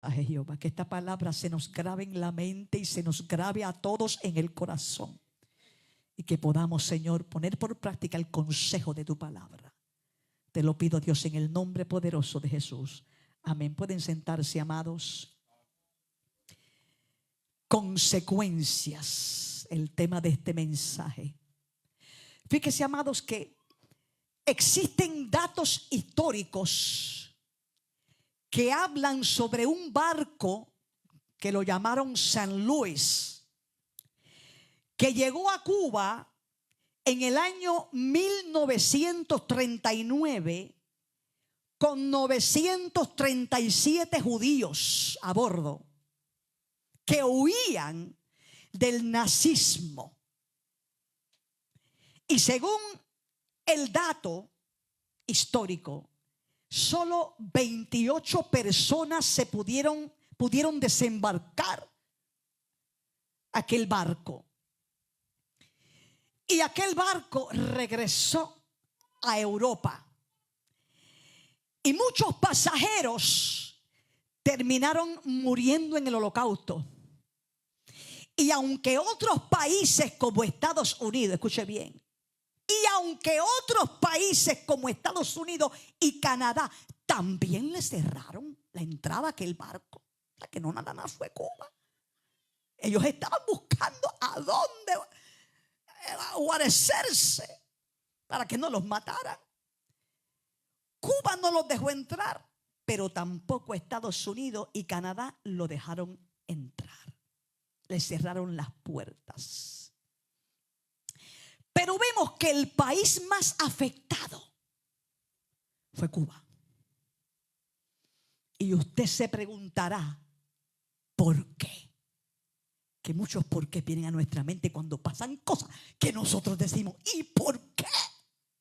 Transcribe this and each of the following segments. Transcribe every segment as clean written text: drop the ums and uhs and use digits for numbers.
a Jehová. Que esta palabra se nos grabe en la mente y se nos grabe a todos en el corazón. Y que podamos, Señor, poner por práctica el consejo de tu palabra. Te lo pido, Dios, en el nombre poderoso de Jesús. Amén. Pueden sentarse, amados. Consecuencias, el tema de este mensaje. Fíjense, amados, que existen datos históricos que hablan sobre un barco que lo llamaron San Luis, que llegó a Cuba en el año 1939 con 937 judíos a bordo que huían del nazismo. Y según el dato histórico, solo 28 personas se pudieron desembarcar aquel barco. Y aquel barco regresó a Europa. Y muchos pasajeros terminaron muriendo en el Holocausto. Y aunque otros países como Estados Unidos, escuche bien, y aunque otros países como Estados Unidos y Canadá también le cerraron la entrada a aquel barco, la que no nada más fue Cuba. Ellos estaban buscando a dónde guarecerse para que no los mataran. Cuba no los dejó entrar, pero tampoco Estados Unidos y Canadá lo dejaron entrar. Les cerraron las puertas. Pero vemos que el país más afectado fue Cuba. Y usted se preguntará, ¿por qué? Que muchos por qué vienen a nuestra mente cuando pasan cosas que nosotros decimos, ¿y por qué?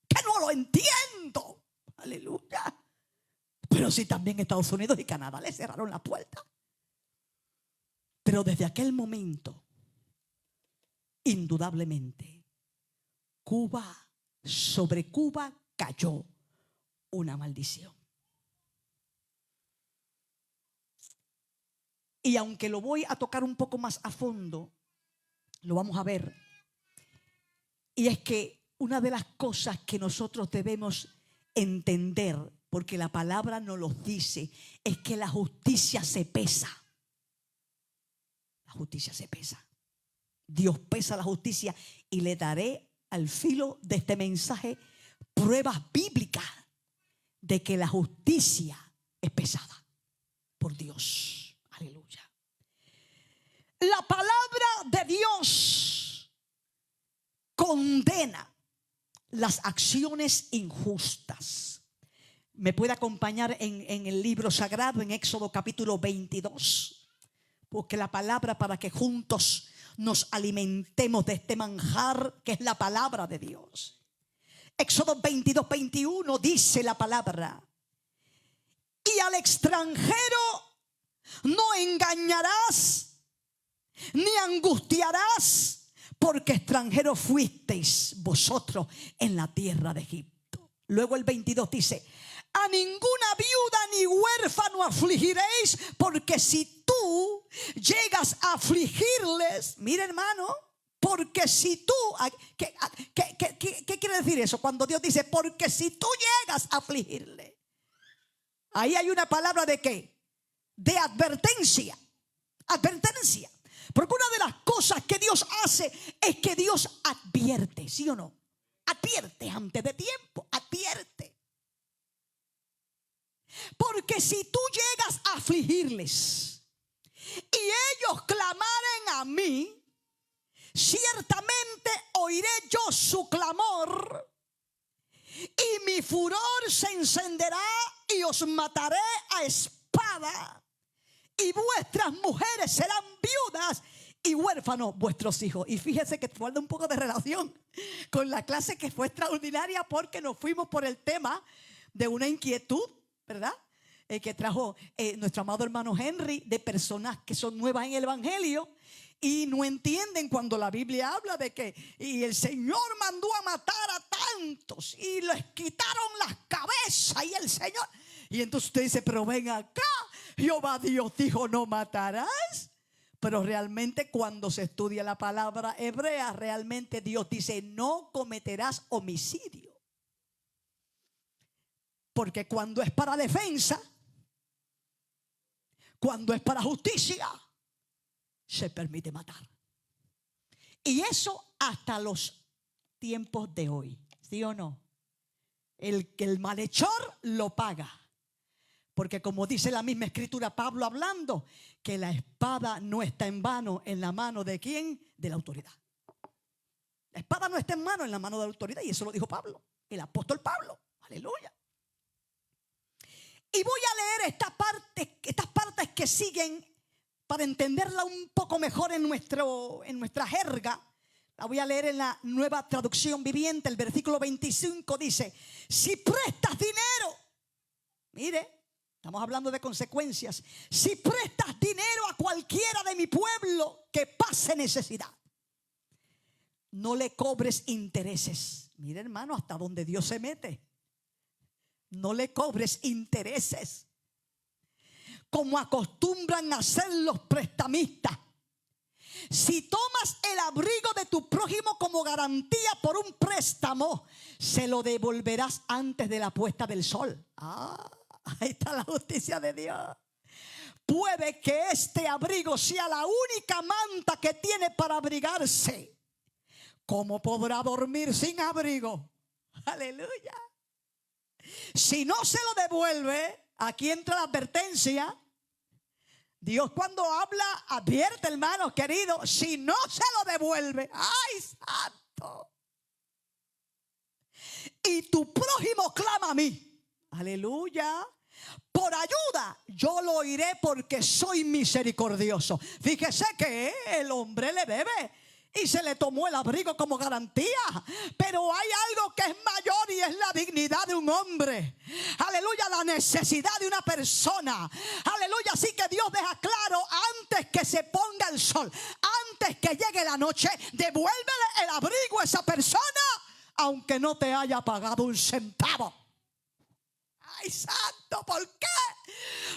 Que no lo entiendo. Aleluya. Pero sí, también Estados Unidos y Canadá le cerraron la puerta. Pero desde aquel momento, indudablemente, sobre Cuba cayó una maldición. Y aunque lo voy a tocar un poco más a fondo, lo vamos a ver. Y es que una de las cosas que nosotros debemos entender, porque la palabra nos lo dice, es que la justicia se pesa. La justicia se pesa. Dios pesa la justicia y le daré al filo de este mensaje pruebas bíblicas de que la justicia es pesada por Dios. Aleluya. La palabra de Dios condena las acciones injustas. Me puede acompañar en el libro sagrado, en Éxodo capítulo 22, porque la palabra, para que juntos nos alimentemos de este manjar que es la palabra de Dios. Éxodo 22, 21 dice la palabra: y al extranjero no engañarás ni angustiarás, porque extranjeros fuisteis vosotros en la tierra de Egipto. Luego el 22 dice: a ninguna viuda ni huérfano afligiréis, porque si tú llegas a afligirles, mira, hermano, porque si tú, ¿qué quiere decir eso? Cuando Dios dice, porque si tú llegas a afligirle, ahí hay una palabra de ¿qué? De advertencia. Advertencia. Porque una de las cosas que Dios hace es que Dios advierte, ¿sí o no? Advierte antes de tiempo, advierte. Porque si tú llegas a afligirles y ellos clamaren a mí, ciertamente oiré yo su clamor y mi furor se encenderá y os mataré a espada, y vuestras mujeres serán viudas y huérfanos vuestros hijos. Y fíjese que guarda un poco de relación con la clase, que fue extraordinaria, porque nos fuimos por el tema de una inquietud, ¿verdad? Que trajo nuestro amado hermano Henry, de personas que son nuevas en el evangelio y no entienden cuando la Biblia habla de que y el Señor mandó a matar a tantos y les quitaron las cabezas y el Señor. Y entonces usted dice, pero ven acá, Jehová Dios dijo: no matarás. Pero realmente cuando se estudia la palabra hebrea, realmente Dios dice: no cometerás homicidio. Porque cuando es para defensa, cuando es para justicia, se permite matar. Y eso hasta los tiempos de hoy, ¿sí o no? El malhechor lo paga. Porque como dice la misma escritura, Pablo hablando, que la espada no está en vano en la mano de ¿quién? De la autoridad. La espada no está en mano en la mano de la autoridad. Y eso lo dijo Pablo, el apóstol Pablo. Aleluya. Y voy a leer estas partes que siguen para entenderla un poco mejor en nuestra jerga. La voy a leer en la Nueva Traducción Viviente. El versículo 25 dice: si prestas dinero, mire, estamos hablando de consecuencias. Si prestas dinero a cualquiera de mi pueblo que pase necesidad, no le cobres intereses. Mire, hermano, hasta donde Dios se mete. No le cobres intereses, como acostumbran a hacer los prestamistas. Si tomas el abrigo de tu prójimo como garantía por un préstamo, se lo devolverás antes de la puesta del sol. Ahí está la justicia de Dios. Puede que este abrigo sea la única manta que tiene para abrigarse. ¿Cómo podrá dormir sin abrigo? Aleluya. Si no se lo devuelve, aquí entra la advertencia. Dios cuando habla advierte, hermanos queridos. Si no se lo devuelve, ¡ay, santo! Y tu prójimo clama a mí, aleluya, por ayuda, yo lo oiré porque soy misericordioso. Fíjese que el hombre le debe y se le tomó el abrigo como garantía. Pero hay algo que es mayor y es la dignidad de un hombre. Aleluya, la necesidad de una persona. Aleluya, así que Dios deja claro: antes que se ponga el sol, antes que llegue la noche, devuélvele el abrigo a esa persona, aunque no te haya pagado un centavo. ¡Ay, santo! ¿Por qué?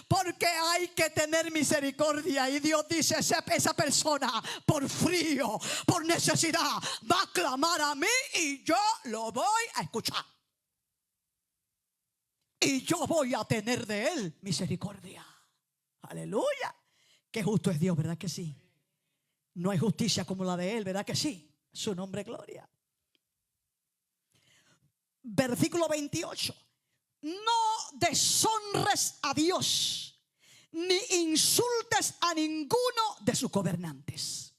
Porque hay que tener misericordia. Y Dios dice: esa persona por frío, por necesidad, va a clamar a mí y yo lo voy a escuchar. Y yo voy a tener de él misericordia. Aleluya. Qué justo es Dios, ¿verdad que sí? No hay justicia como la de él, ¿verdad que sí? Su nombre, gloria. Versículo 28. No deshonres a Dios, ni insultes a ninguno de sus gobernantes.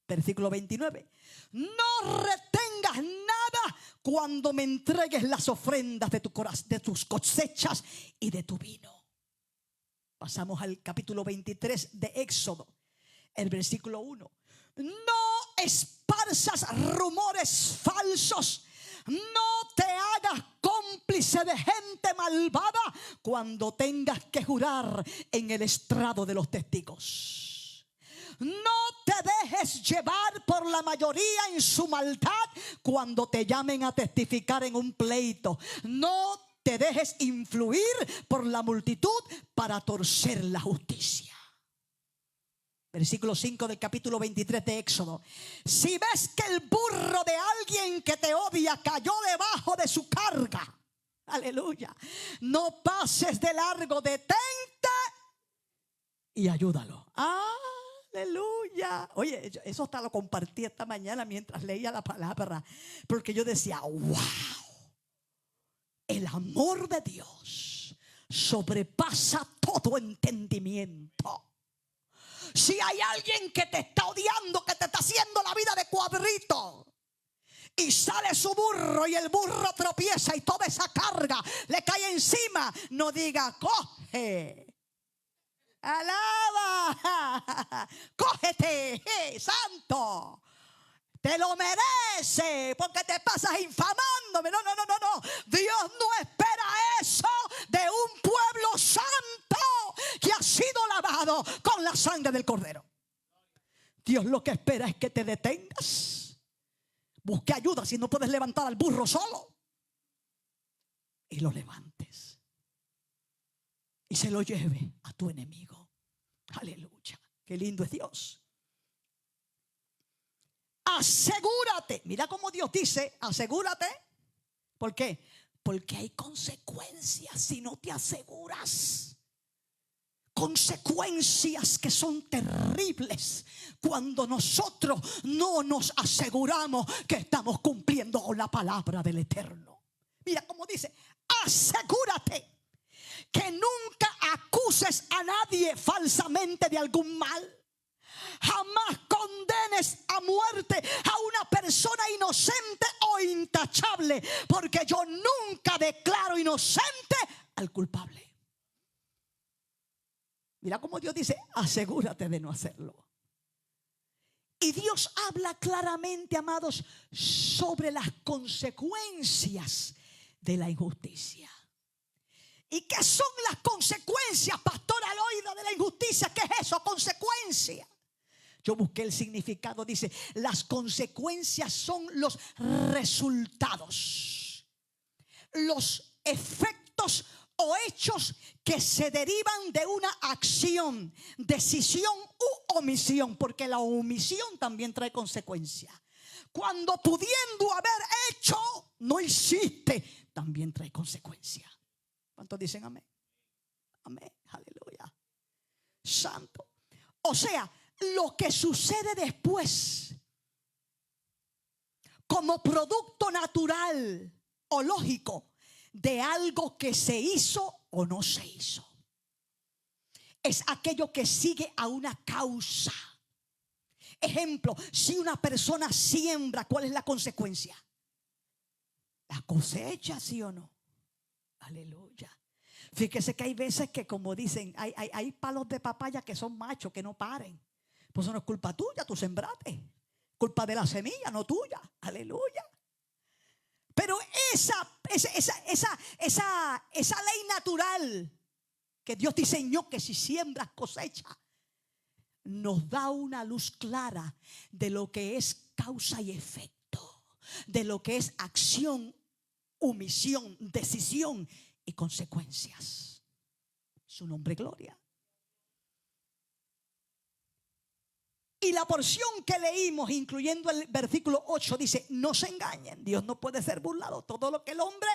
Versículo 29. No retengas nada cuando me entregues las ofrendas de tus cosechas y de tu vino. Pasamos al capítulo 23 de Éxodo, el versículo 1. No esparzas rumores falsos. No te hagas cómplice de gente malvada cuando tengas que jurar en el estrado de los testigos. No te dejes llevar por la mayoría en su maldad cuando te llamen a testificar en un pleito. No te dejes influir por la multitud para torcer la justicia. Versículo 5 del capítulo 23 de Éxodo. Si ves que el burro de alguien que te odia cayó debajo de su carga, aleluya, no pases de largo, detente y ayúdalo. Aleluya. Oye, eso hasta lo compartí esta mañana mientras leía la palabra, porque yo decía: wow, el amor de Dios sobrepasa todo entendimiento. Si hay alguien que te está odiando, que te está haciendo la vida de cuadrito, y sale su burro y el burro tropieza y toda esa carga le cae encima, no diga: coge, alaba, cógete, santo, te lo merece, porque te pasas infamándome. No. Dios no espera eso de un pueblo santo que ha sido lavado con la sangre del Cordero. Dios lo que espera es que te detengas, busque ayuda si no puedes levantar al burro solo, y lo levantes y se lo lleve a tu enemigo. Aleluya. Qué lindo es Dios. Asegúrate. Mira cómo Dios dice, asegúrate. ¿Por qué? Porque hay consecuencias si no te aseguras. Consecuencias que son terribles cuando nosotros no nos aseguramos que estamos cumpliendo con la palabra del Eterno. Mira cómo dice, asegúrate que nunca acuses a nadie falsamente de algún mal. Jamás condenes a muerte a una persona inocente o intachable, porque yo nunca declaro inocente al culpable. Mira cómo Dios dice, asegúrate de no hacerlo. Y Dios habla claramente, amados, sobre las consecuencias de la injusticia. ¿Y qué son las consecuencias, pastora Loida, de la injusticia? ¿Qué es eso? Consecuencia. Yo busqué el significado. Dice, las consecuencias son los resultados, los efectos o hechos que se derivan de una acción, decisión u omisión, porque la omisión también trae consecuencias. Cuando pudiendo haber hecho, no hiciste, también trae consecuencias. ¿Cuántos dicen amén? Amén, aleluya. Santo. O sea, lo que sucede después, como producto natural o lógico de algo que se hizo o no se hizo, es aquello que sigue a una causa. Ejemplo, si una persona siembra, ¿cuál es la consecuencia? La cosecha, ¿sí o no? Aleluya. Fíjese que hay veces que, como dicen, hay palos de papaya que son machos, que no paren. Pues eso no es culpa tuya, tú sembraste. Culpa de la semilla, no tuya. Aleluya. Pero esa ley natural que Dios diseñó, que si siembras cosecha, nos da una luz clara de lo que es causa y efecto, de lo que es acción, omisión, decisión y consecuencias. Su nombre, gloria. Y la porción que leímos, incluyendo el versículo 8, dice, no se engañen, Dios no puede ser burlado. Todo lo que el hombre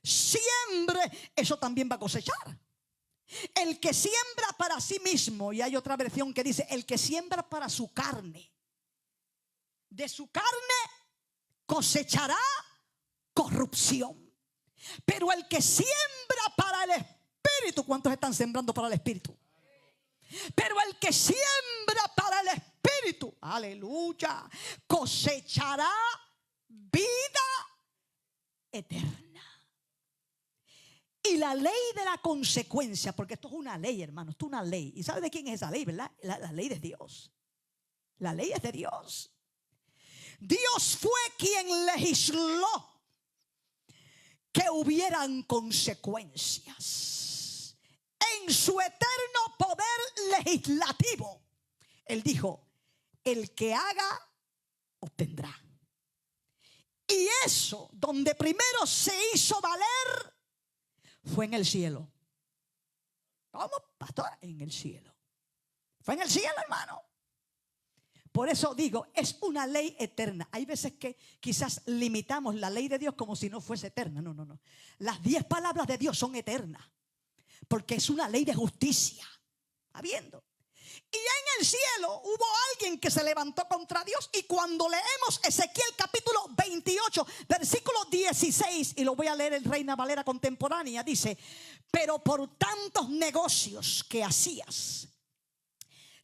siembre, eso también va a cosechar. El que siembra para sí mismo, y hay otra versión que dice, el que siembra para su carne, de su carne cosechará corrupción. Pero el que siembra para el Espíritu, ¿cuántos están sembrando para el Espíritu? Pero el que siembra para el Espíritu, aleluya, cosechará vida eterna. Y la ley de la consecuencia, porque esto es una ley, hermano, esto es una ley. ¿Y sabe de quién es esa ley, verdad? La ley de Dios. La ley es de Dios. Dios fue quien legisló que hubieran consecuencias. En su eterno poder legislativo, Él dijo, el que haga, obtendrá. Y eso, donde primero se hizo valer, fue en el cielo. ¿Cómo, pastor? En el cielo. Fue en el cielo, hermano. Por eso digo, es una ley eterna. Hay veces que quizás limitamos la ley de Dios como si no fuese eterna. No, no, no. Las 10 palabras de Dios son eternas, porque es una ley de justicia. Habiendo. Y en el cielo hubo alguien que se levantó contra Dios. Y cuando leemos Ezequiel capítulo 28 versículo 16, y lo voy a leer en Reina Valera contemporánea, dice, pero por tantos negocios que hacías,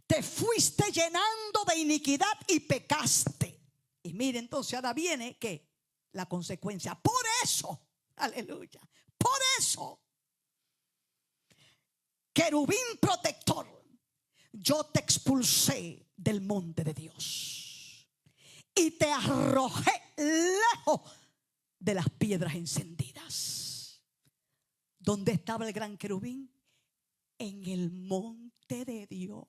te fuiste llenando de iniquidad y pecaste. Y mire, entonces ahora viene que la consecuencia. Por eso, aleluya, por eso, querubín protector, yo te expulsé del monte de Dios y te arrojé lejos de las piedras encendidas. ¿Dónde estaba el gran querubín? En el monte de Dios.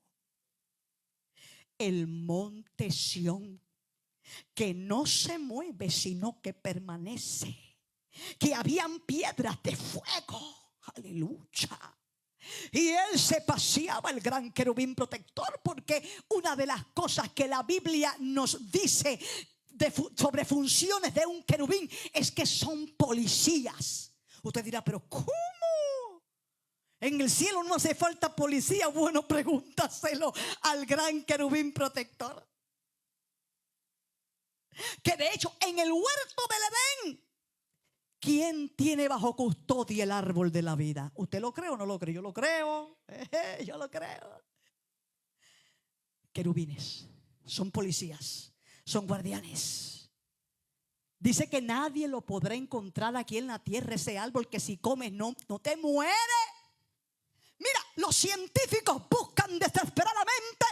El monte Sión, que no se mueve sino que permanece. Que habían piedras de fuego. Aleluya. Y él se paseaba, el gran querubín protector, porque una de las cosas que la Biblia nos dice sobre funciones de un querubín es que son policías. Usted dirá, pero ¿cómo? En el cielo no hace falta policía. Bueno, pregúntaselo al gran querubín protector. Que de hecho en el huerto del Edén, ¿quién tiene bajo custodia el árbol de la vida? ¿Usted lo cree o no lo cree? Yo lo creo. Yo lo creo. Querubines son policías, son guardianes. Dice que nadie lo podrá encontrar aquí en la tierra, ese árbol que si comes no te mueres. Mira, los científicos buscan desesperadamente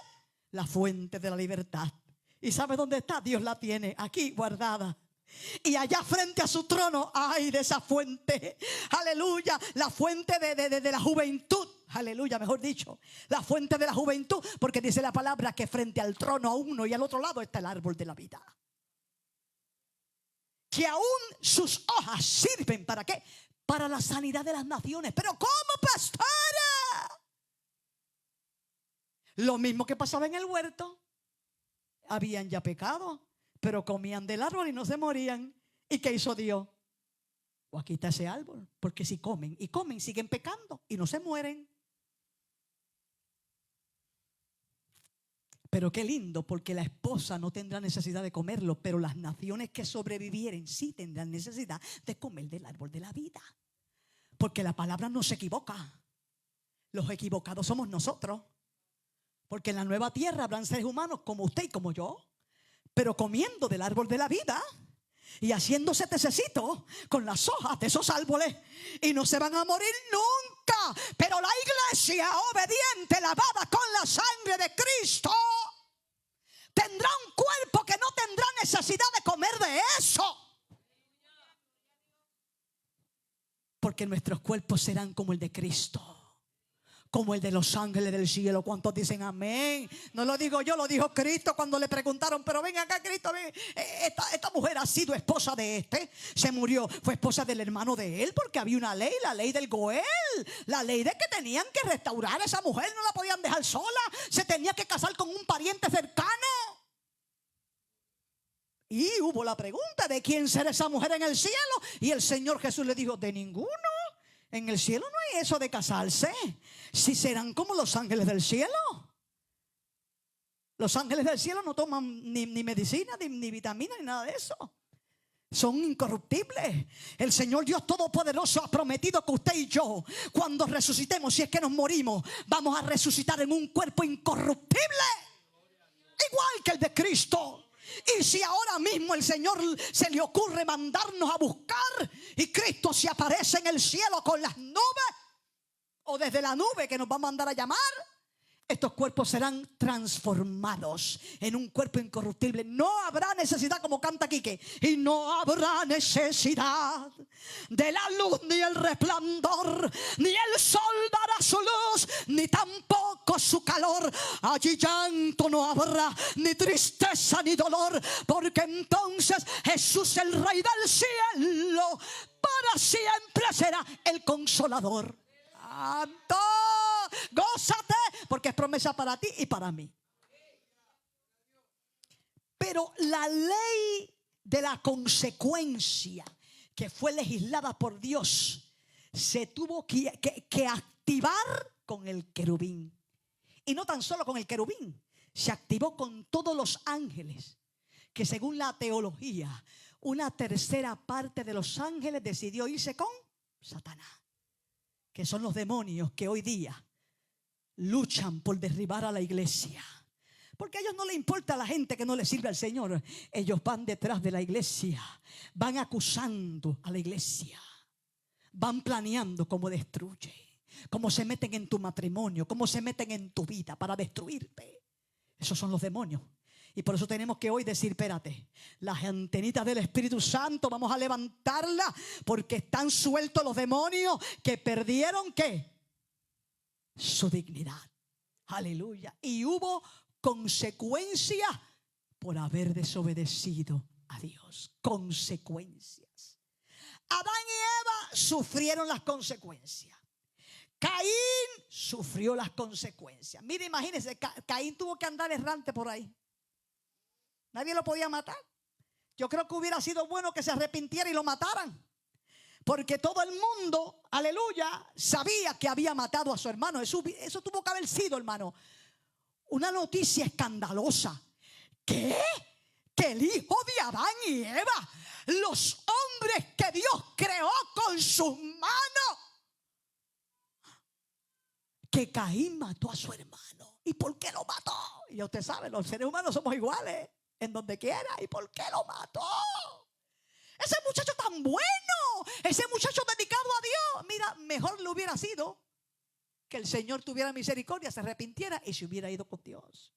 la fuente de la libertad. ¿Y sabe dónde está? Dios la tiene aquí guardada. Y allá frente a su trono hay de esa fuente, aleluya, la fuente de la juventud, aleluya, mejor dicho, la fuente de la juventud, porque dice la palabra que frente al trono a uno y al otro lado está el árbol de la vida, que aún sus hojas sirven ¿para qué? Para la sanidad de las naciones. Pero ¿cómo, pastora? Lo mismo que pasaba en el huerto. Habían ya pecado, pero comían del árbol y no se morían. ¿Y qué hizo Dios? O aquí está ese árbol, porque si comen y comen siguen pecando y no se mueren. Pero qué lindo, porque la esposa no tendrá necesidad de comerlo, pero las naciones que sobrevivieren sí tendrán necesidad de comer del árbol de la vida. Porque la palabra no se equivoca. Los equivocados somos nosotros. Porque en la nueva tierra habrán seres humanos como usted y como yo, pero comiendo del árbol de la vida y haciéndose tececito con las hojas de esos árboles, y no se van a morir nunca. Pero la iglesia obediente, lavada con la sangre de Cristo, tendrá un cuerpo que no tendrá necesidad de comer de eso, porque nuestros cuerpos serán como el de Cristo, como el de los ángeles del cielo. ¿Cuántos dicen amén? No lo digo yo, lo dijo Cristo cuando le preguntaron, pero ven acá, Cristo, ven, esta mujer ha sido esposa de este, se murió, fue esposa del hermano de él, porque había una ley, la ley del Goel, la ley de que tenían que restaurar a esa mujer, no la podían dejar sola, se tenía que casar con un pariente cercano. Y hubo la pregunta de quién será esa mujer en el cielo, y el Señor Jesús le dijo, de ninguno. En el cielo no hay eso de casarse. Si serán como los ángeles del cielo. Los ángeles del cielo no toman ni medicina, ni vitamina, ni nada de eso. Son incorruptibles. El Señor Dios Todopoderoso ha prometido que usted y yo, cuando resucitemos, si es que nos morimos, vamos a resucitar en un cuerpo incorruptible, igual que el de Cristo. Y si ahora mismo el Señor se le ocurre mandarnos a buscar y Cristo se aparece en el cielo con las nubes, o desde la nube que nos va a mandar a llamar, estos cuerpos serán transformados en un cuerpo incorruptible. No habrá necesidad, como canta Quique, y no habrá necesidad de la luz ni el resplandor, ni el sol dará su luz, ni tampoco su calor. Allí llanto no habrá, ni tristeza ni dolor, porque entonces Jesús, el Rey del cielo, para siempre será el Consolador. ¡Santo! Gózate, porque es promesa para ti y para mí. Pero la ley de la consecuencia que fue legislada por Dios se tuvo que activar con el querubín. Y no tan solo con el querubín, se activó con todos los ángeles, que según la teología, una tercera parte de los ángeles decidió irse con Satanás, que son los demonios que hoy día luchan por derribar a la iglesia. Porque a ellos no les importa a la gente que no le sirve al Señor. Ellos van detrás de la iglesia, van acusando a la iglesia, van planeando cómo destruye, cómo se meten en tu matrimonio, cómo se meten en tu vida para destruirte. Esos son los demonios. Y por eso tenemos que hoy decir, espérate, las antenitas del Espíritu Santo vamos a levantarlas, porque están sueltos los demonios que perdieron ¿qué? Su dignidad. Aleluya. Y hubo consecuencias por haber desobedecido a Dios. Consecuencias. Adán y Eva sufrieron las consecuencias. Caín sufrió las consecuencias. Mire, imagínense, Caín tuvo que andar errante por ahí. Nadie lo podía matar. Yo creo que hubiera sido bueno que se arrepintiera y lo mataran. Porque todo el mundo, aleluya, sabía que había matado a su hermano. Eso tuvo que haber sido, hermano, una noticia escandalosa. ¿Qué? Que el hijo de Adán y Eva, los hombres que Dios creó con sus manos, que Caín mató a su hermano. ¿Y por qué lo mató? Y ya usted sabe, los seres humanos somos iguales en donde quiera. ¿Y por qué lo mató? Ese muchacho tan bueno, ese muchacho dedicado a Dios. Mira, mejor le hubiera sido que el Señor tuviera misericordia, se arrepintiera y se hubiera ido con Dios.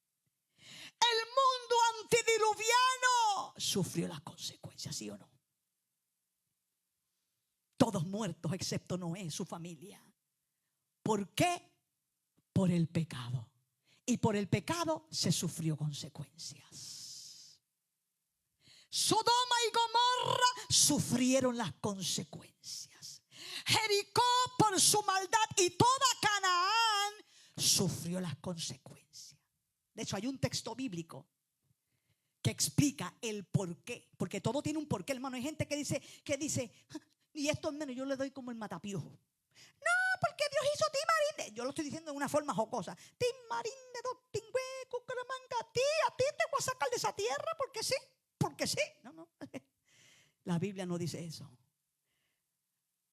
El mundo antediluviano sufrió las consecuencias, ¿sí o no? Todos muertos excepto Noé y su familia. ¿Por qué? Por el pecado. Y por el pecado se sufrió consecuencias. Sodoma y Gomorra sufrieron las consecuencias. Jericó por su maldad y toda Canaán sufrió las consecuencias. De hecho, hay un texto bíblico que explica el porqué. Porque todo tiene un porqué, hermano. Hay gente que dice, y esto, hermano, yo le doy como el matapiojo. No, porque Dios hizo timarinde. Yo lo estoy diciendo de una forma jocosa. Timarinde, dotingüe, cucaramanga. A ti te voy a sacar de esa tierra porque sí. Porque sí. No. La Biblia no dice eso.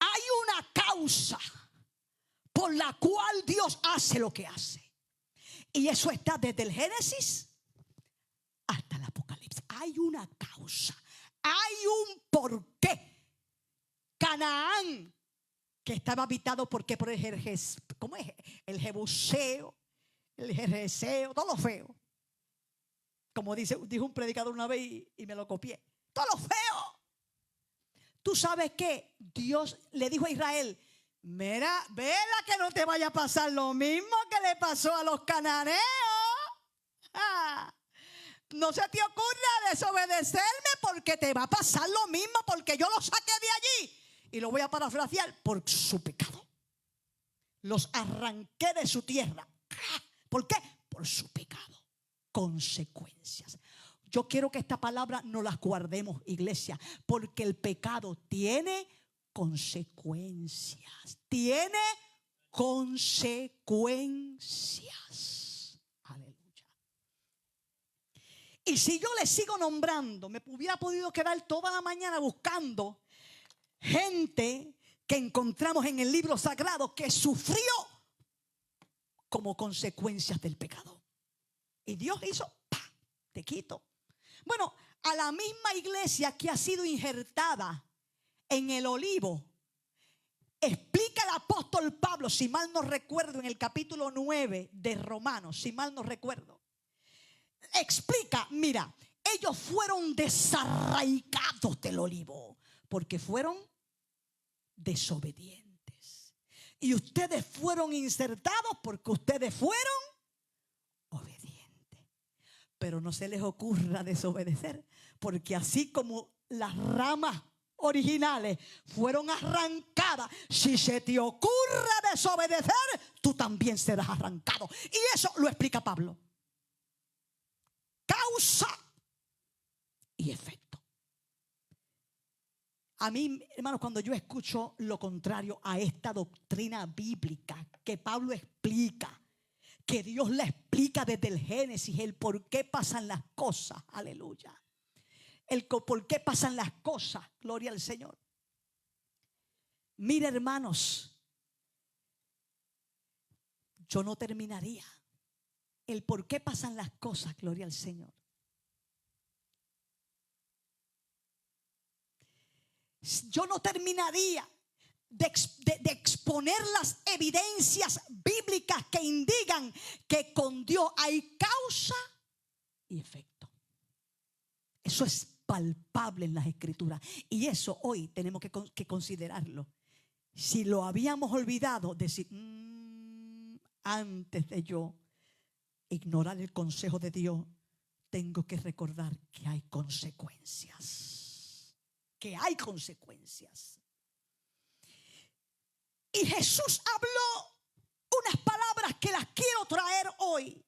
Hay una causa por la cual Dios hace lo que hace. Y eso está desde el Génesis hasta el Apocalipsis. Hay una causa. Hay un porqué. Canaán, que estaba habitado por el Jebuseo, el Jerjeseo, todo lo feo. Como dijo un predicador una vez y me lo copié. Todo lo feo. Tú sabes que Dios le dijo a Israel: mira, vela que no te vaya a pasar lo mismo que le pasó a los cananeos. No se te ocurra desobedecerme porque te va a pasar lo mismo, porque yo los saqué de allí. Y lo voy a parafrasear: por su pecado. Los arranqué de su tierra. ¿Por qué? Por su pecado. Consecuencias. Yo quiero que esta palabra no las guardemos, iglesia, porque el pecado tiene consecuencias. Tiene consecuencias. Aleluya. Y si yo le sigo nombrando, me hubiera podido quedar toda la mañana buscando gente que encontramos en el libro sagrado que sufrió como consecuencias del pecado. Y Dios hizo, te quito. Bueno, a la misma iglesia que ha sido injertada en el olivo, explica el apóstol Pablo, si mal no recuerdo, en el capítulo 9 de Romanos, si mal no recuerdo. Explica, mira, ellos fueron desarraigados del olivo porque fueron desobedientes. Y ustedes fueron insertados porque ustedes fueron obedientes. Pero no se les ocurra desobedecer, porque así como las ramas originales fueron arrancadas, si se te ocurre desobedecer, tú también serás arrancado. Y eso lo explica Pablo. Causa y efecto. A mí, hermanos, cuando yo escucho lo contrario a esta doctrina bíblica que Pablo explica, que Dios la explica desde el Génesis, el por qué pasan las cosas, aleluya, el por qué pasan las cosas, gloria al Señor. Mira, hermanos, yo no terminaría el por qué pasan las cosas, gloria al Señor. Yo no terminaría de exponer las evidencias bíblicas que indican que con Dios hay causa y efecto. Eso es palpable en las Escrituras. Y eso hoy tenemos que considerarlo. Si lo habíamos olvidado, decir, antes de yo ignorar el consejo de Dios, tengo que recordar que hay consecuencias. Que hay consecuencias. Y Jesús habló unas palabras que las quiero traer hoy.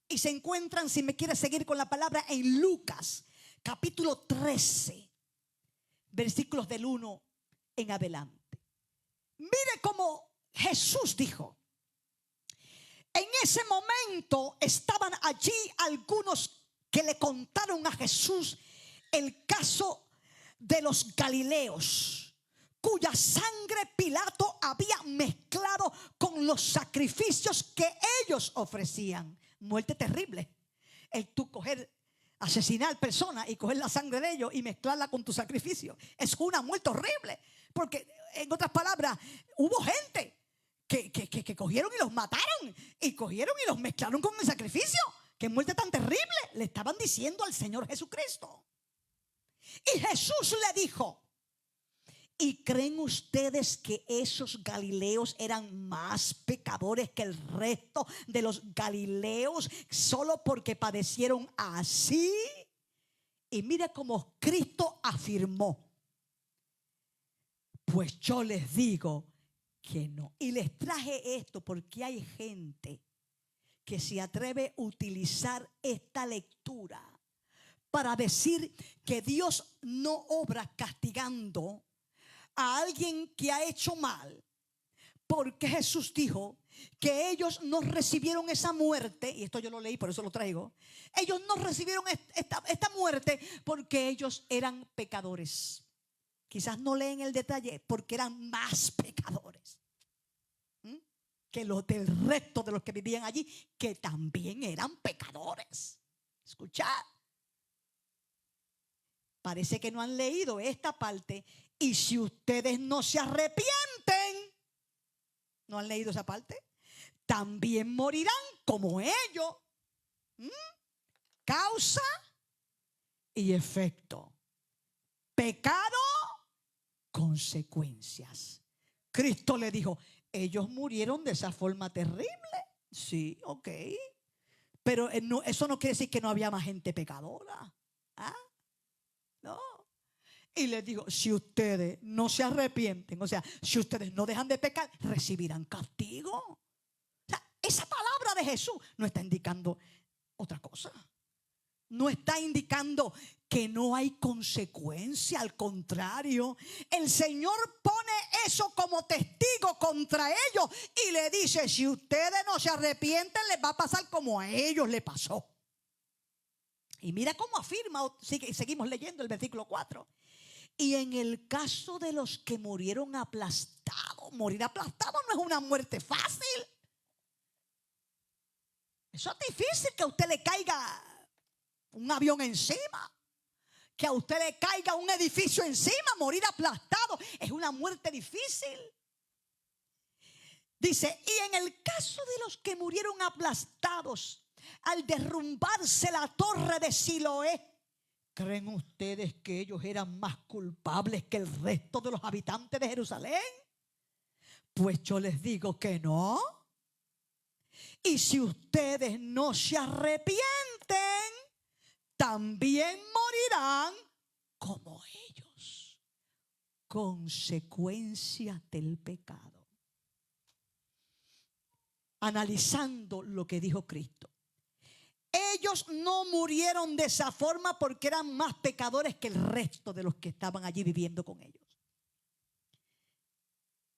Y se encuentran, si me quiere seguir con la palabra, en Lucas, capítulo 13, versículos del 1 en adelante. Mire cómo Jesús dijo. En ese momento estaban allí algunos que le contaron a Jesús el caso de los galileos, cuya sangre Pilato había mezclado con los sacrificios que ellos ofrecían. Muerte terrible. El tú coger, asesinar personas y coger la sangre de ellos y mezclarla con tu sacrificio. Es una muerte horrible. Porque, en otras palabras, hubo gente que cogieron y los mataron. Y cogieron y los mezclaron con el sacrificio. Qué muerte tan terrible le estaban diciendo al Señor Jesucristo. Y Jesús le dijo: ¿y creen ustedes que esos galileos eran más pecadores que el resto de los galileos solo porque padecieron así? Y mira cómo Cristo afirmó: pues yo les digo que no. Y les traje esto porque hay gente que se atreve a utilizar esta lectura para decir que Dios no obra castigando a alguien que ha hecho mal, porque Jesús dijo que ellos no recibieron esa muerte, y esto yo lo leí, por eso lo traigo. Ellos no recibieron esta muerte porque ellos eran pecadores. Quizás no leen el detalle porque eran más pecadores que los del resto de los que vivían allí, que también eran pecadores. Escuchad. Parece que no han leído esta parte. Y si ustedes no se arrepienten, ¿no han leído esa parte? También morirán como ellos. Causa y efecto. Pecado, consecuencias. Cristo le dijo: ellos murieron de esa forma terrible. Sí, ok. Pero eso no quiere decir que no había más gente pecadora. ¿Ah? No. Y les digo: si ustedes no se arrepienten, o sea, si ustedes no dejan de pecar, recibirán castigo. O sea, esa palabra de Jesús no está indicando otra cosa. No está indicando que no hay consecuencia. Al contrario, el Señor pone eso como testigo contra ellos y le dice: si ustedes no se arrepienten, les va a pasar como a ellos le pasó. Y mira cómo afirma, seguimos leyendo el versículo 4. Y en el caso de los que murieron aplastados, morir aplastado no es una muerte fácil. Eso es difícil, que a usted le caiga un avión encima, que a usted le caiga un edificio encima. Morir aplastado es una muerte difícil. Dice: y en el caso de los que murieron aplastados al derrumbarse la torre de Siloé, ¿creen ustedes que ellos eran más culpables que el resto de los habitantes de Jerusalén? Pues yo les digo que no. Y si ustedes no se arrepienten, también morirán como ellos. Consecuencias del pecado. Analizando lo que dijo Cristo, ellos no murieron de esa forma porque eran más pecadores que el resto de los que estaban allí viviendo con ellos.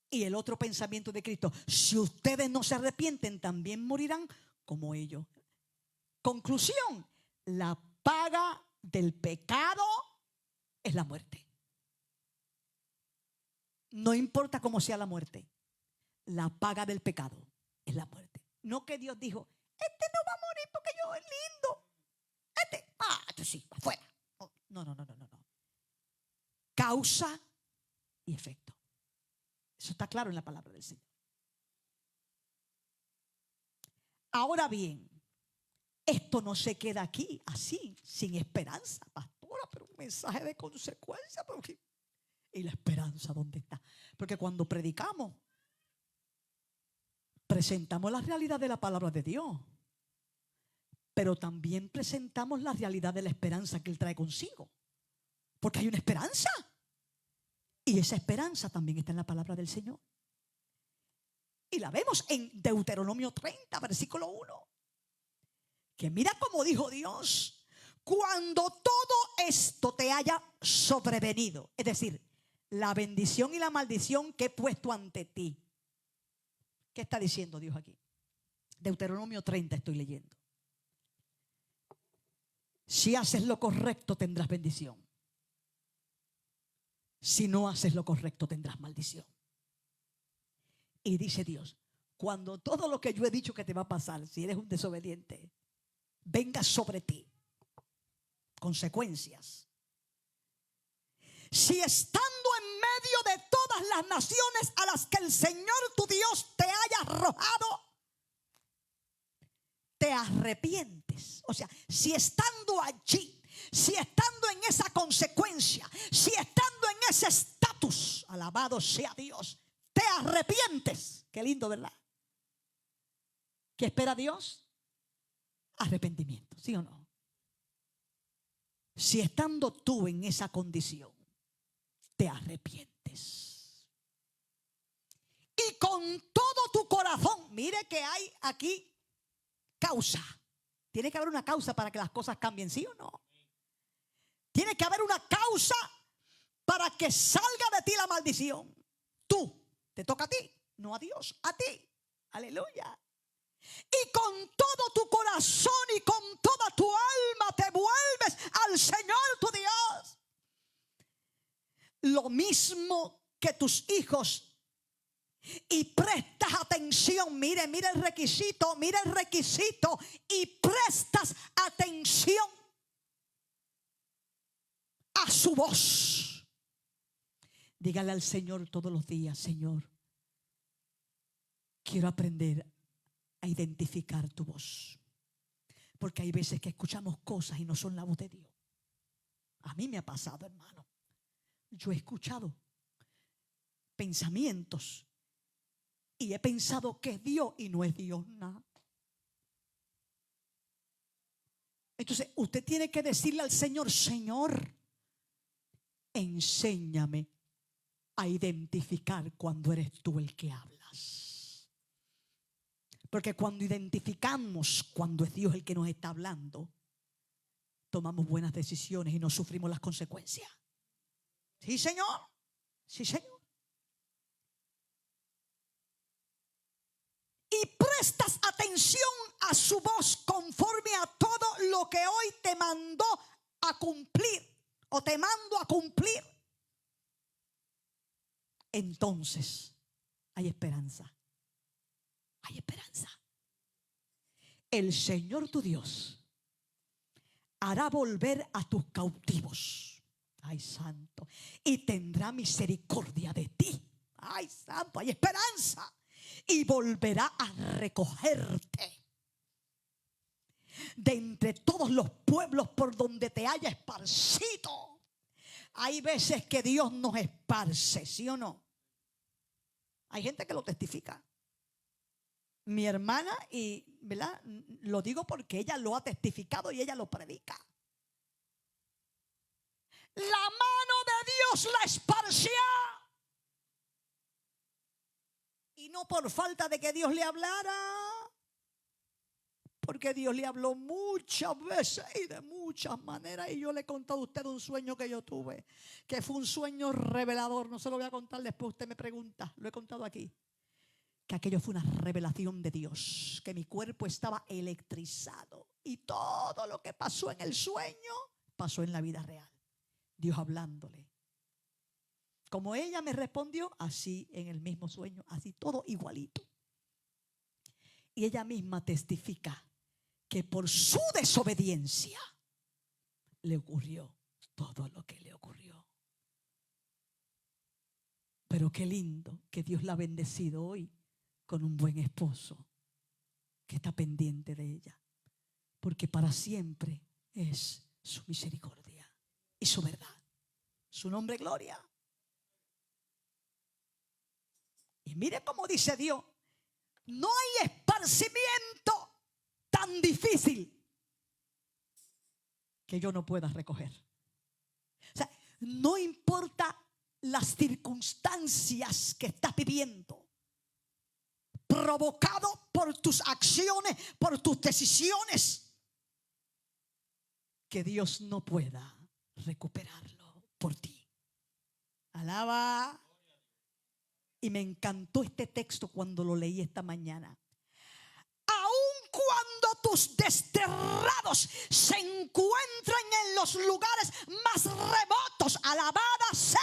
Y el otro pensamiento de Cristo: si ustedes no se arrepienten, también morirán como ellos. Conclusión: la paga del pecado es la muerte. No importa cómo sea la muerte, la paga del pecado es la muerte. No que Dios dijo: este no va a morir porque yo es lindo. Este sí, afuera. No. Causa y efecto. Eso está claro en la palabra del Señor. Ahora bien, esto no se queda aquí así, sin esperanza, pastora, pero un mensaje de consecuencia. ¿Y la esperanza dónde está? Porque cuando predicamos, presentamos la realidad de la palabra de Dios, pero también presentamos la realidad de la esperanza que Él trae consigo. Porque hay una esperanza. Y esa esperanza también está en la palabra del Señor. Y la vemos en Deuteronomio 30, versículo 1. Que mira cómo dijo Dios: cuando todo esto te haya sobrevenido, es decir, la bendición y la maldición que he puesto ante ti. ¿Qué está diciendo Dios aquí? Deuteronomio 30 estoy leyendo. Si haces lo correcto tendrás bendición. Si no haces lo correcto tendrás maldición. Y dice Dios: cuando todo lo que yo he dicho que te va a pasar, si eres un desobediente, venga sobre ti, consecuencias. Si estando en medio de todas las naciones a las que el Señor tu Dios te haya arrojado, te arrepientes. O sea, si estando allí, si estando en esa consecuencia, si estando en ese estatus, alabado sea Dios, te arrepientes. Qué lindo, ¿verdad? ¿Qué espera Dios? Arrepentimiento, ¿sí o no? Si estando tú en esa condición, te arrepientes y con todo tu corazón, mire que hay aquí causa. Tiene que haber una causa para que las cosas cambien, ¿sí o no? Tiene que haber una causa para que salga de ti la maldición. Tú, te toca a ti, no a Dios, a ti. Aleluya. Y con todo tu corazón y con toda tu alma te vuelves al Señor tu Dios. Lo mismo que tus hijos, y prestas atención. Mire el requisito, y prestas atención a su voz. Dígale al Señor todos los días: Señor, quiero aprender a identificar tu voz. Porque hay veces que escuchamos cosas y no son la voz de Dios. A mí me ha pasado, hermano. Yo he escuchado pensamientos y he pensado que es Dios y no es Dios nada. Entonces usted tiene que decirle al Señor: Señor, enséñame a identificar cuando eres tú el que hablas. Porque cuando identificamos cuando es Dios el que nos está hablando, tomamos buenas decisiones y no sufrimos las consecuencias. Sí, Señor. Sí, Señor. Y prestas atención a su voz conforme a todo lo que hoy te mandó a cumplir o te mando a cumplir. Entonces hay esperanza. Hay esperanza. El Señor tu Dios hará volver a tus cautivos. Ay, santo. Y tendrá misericordia de ti. Ay, santo, hay esperanza. Y volverá a recogerte de entre todos los pueblos por donde te haya esparcido. Hay veces que Dios nos esparce, ¿sí o no? Hay gente que lo testifica. Mi hermana, y ¿verdad? Lo digo porque ella lo ha testificado y ella lo predica. La mano de Dios la esparció. Y no por falta de que Dios le hablara, porque Dios le habló muchas veces y de muchas maneras. Y yo le he contado a usted un sueño que yo tuve, que fue un sueño revelador. No se lo voy a contar después, usted me pregunta. Lo he contado aquí. Que aquello fue una revelación de Dios, que mi cuerpo estaba electrizado. Y todo lo que pasó en el sueño, pasó en la vida real. Dios hablándole. Como ella me respondió, así en el mismo sueño, así todo igualito. Y ella misma testifica que por su desobediencia le ocurrió todo lo que le ocurrió. Pero qué lindo que Dios la ha bendecido hoy con un buen esposo que está pendiente de ella. Porque para siempre es su misericordia y su verdad. Su nombre, gloria. Y mire cómo dice Dios: no hay esparcimiento tan difícil que yo no pueda recoger. O sea, no importa las circunstancias que estás viviendo, provocado por tus acciones, por tus decisiones, que Dios no pueda recuperarlo por ti. Alaba. Y me encantó este texto cuando lo leí esta mañana. Aun cuando tus desterrados se encuentran en los lugares más remotos, alabada sea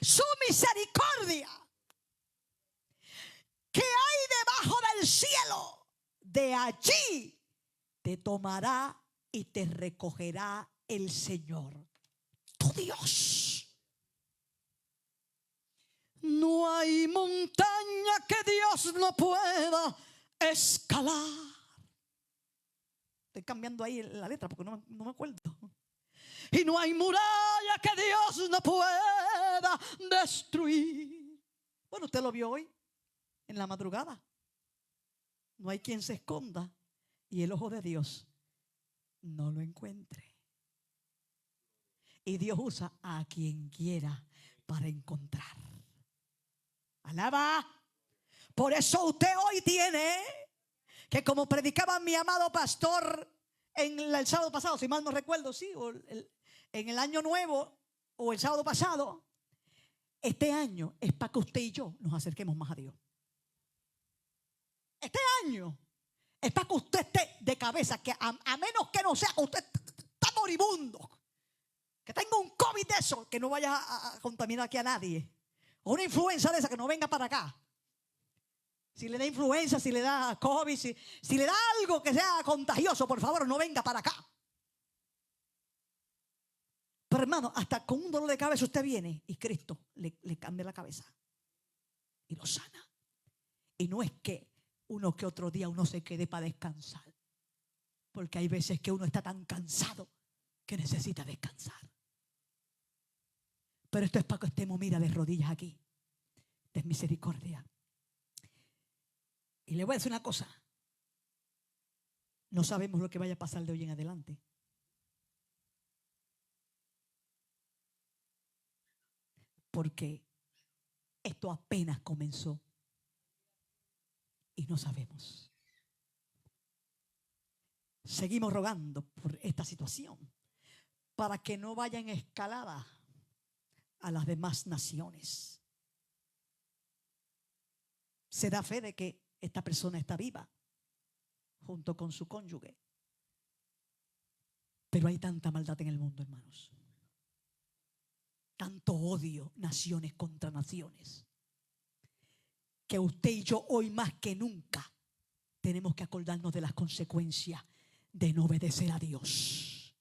su misericordia, que hay debajo del cielo, de allí te tomará y te recogerá el Señor, tu Dios. No hay montaña que Dios no pueda escalar. Estoy cambiando ahí la letra porque no me acuerdo. Y no hay muralla que Dios no pueda destruir. Bueno, usted lo vio hoy en la madrugada. No hay quien se esconda y el ojo de Dios no lo encuentre. Y Dios usa a quien quiera para encontrar. Alaba. Por eso usted hoy tiene que, como predicaba mi amado pastor en el sábado pasado, si mal no recuerdo, sí, o en el año nuevo o el sábado pasado, este año es para que usted y yo nos acerquemos más a Dios. Este año es para que usted esté de cabeza, que a menos que no sea que usted está moribundo, que tenga un COVID de eso, que no vaya a contaminar aquí a nadie, o una influenza de esa, que no venga para acá. Si le da influenza, si le da COVID, si le da algo que sea contagioso, por favor, no venga para acá. Pero hermano, hasta con un dolor de cabeza usted viene y Cristo le cambia la cabeza y lo sana. Y no es que uno que otro día uno se quede para descansar, porque hay veces que uno está tan cansado que necesita descansar. Pero esto es para que estemos, mira, de rodillas aquí. De misericordia. Y le voy a decir una cosa. No sabemos lo que vaya a pasar de hoy en adelante. Porque esto apenas comenzó. Y no sabemos. Seguimos rogando por esta situación, para que no vaya en escalada a las demás naciones. Se da fe de que esta persona está viva junto con su cónyuge. Pero hay tanta maldad en el mundo, hermanos. Tanto odio, naciones contra naciones, que usted y yo hoy más que nunca tenemos que acordarnos de las consecuencias de no obedecer a Dios,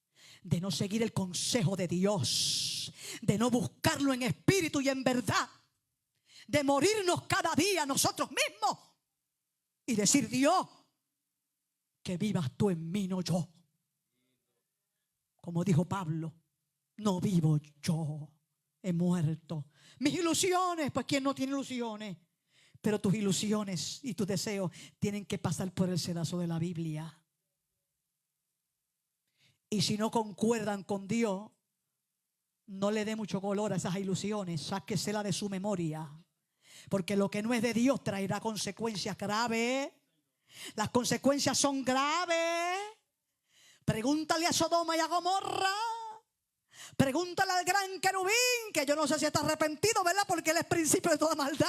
de no seguir el consejo de Dios, de no buscarlo en espíritu y en verdad, de morirnos cada día nosotros mismos y decir: Dios, que vivas tú en mí, no yo. Como dijo Pablo, no vivo yo, he muerto. Mis ilusiones, pues ¿quién no tiene ilusiones? Pero tus ilusiones y tus deseos tienen que pasar por el sedazo de la Biblia. Y si no concuerdan con Dios, no le dé mucho color a esas ilusiones, sáquesela de su memoria. Porque lo que no es de Dios traerá consecuencias graves. Las consecuencias son graves. Pregúntale a Sodoma y a Gomorra. Pregúntale al gran querubín, que yo no sé si está arrepentido, ¿verdad? Porque él es principio de toda maldad.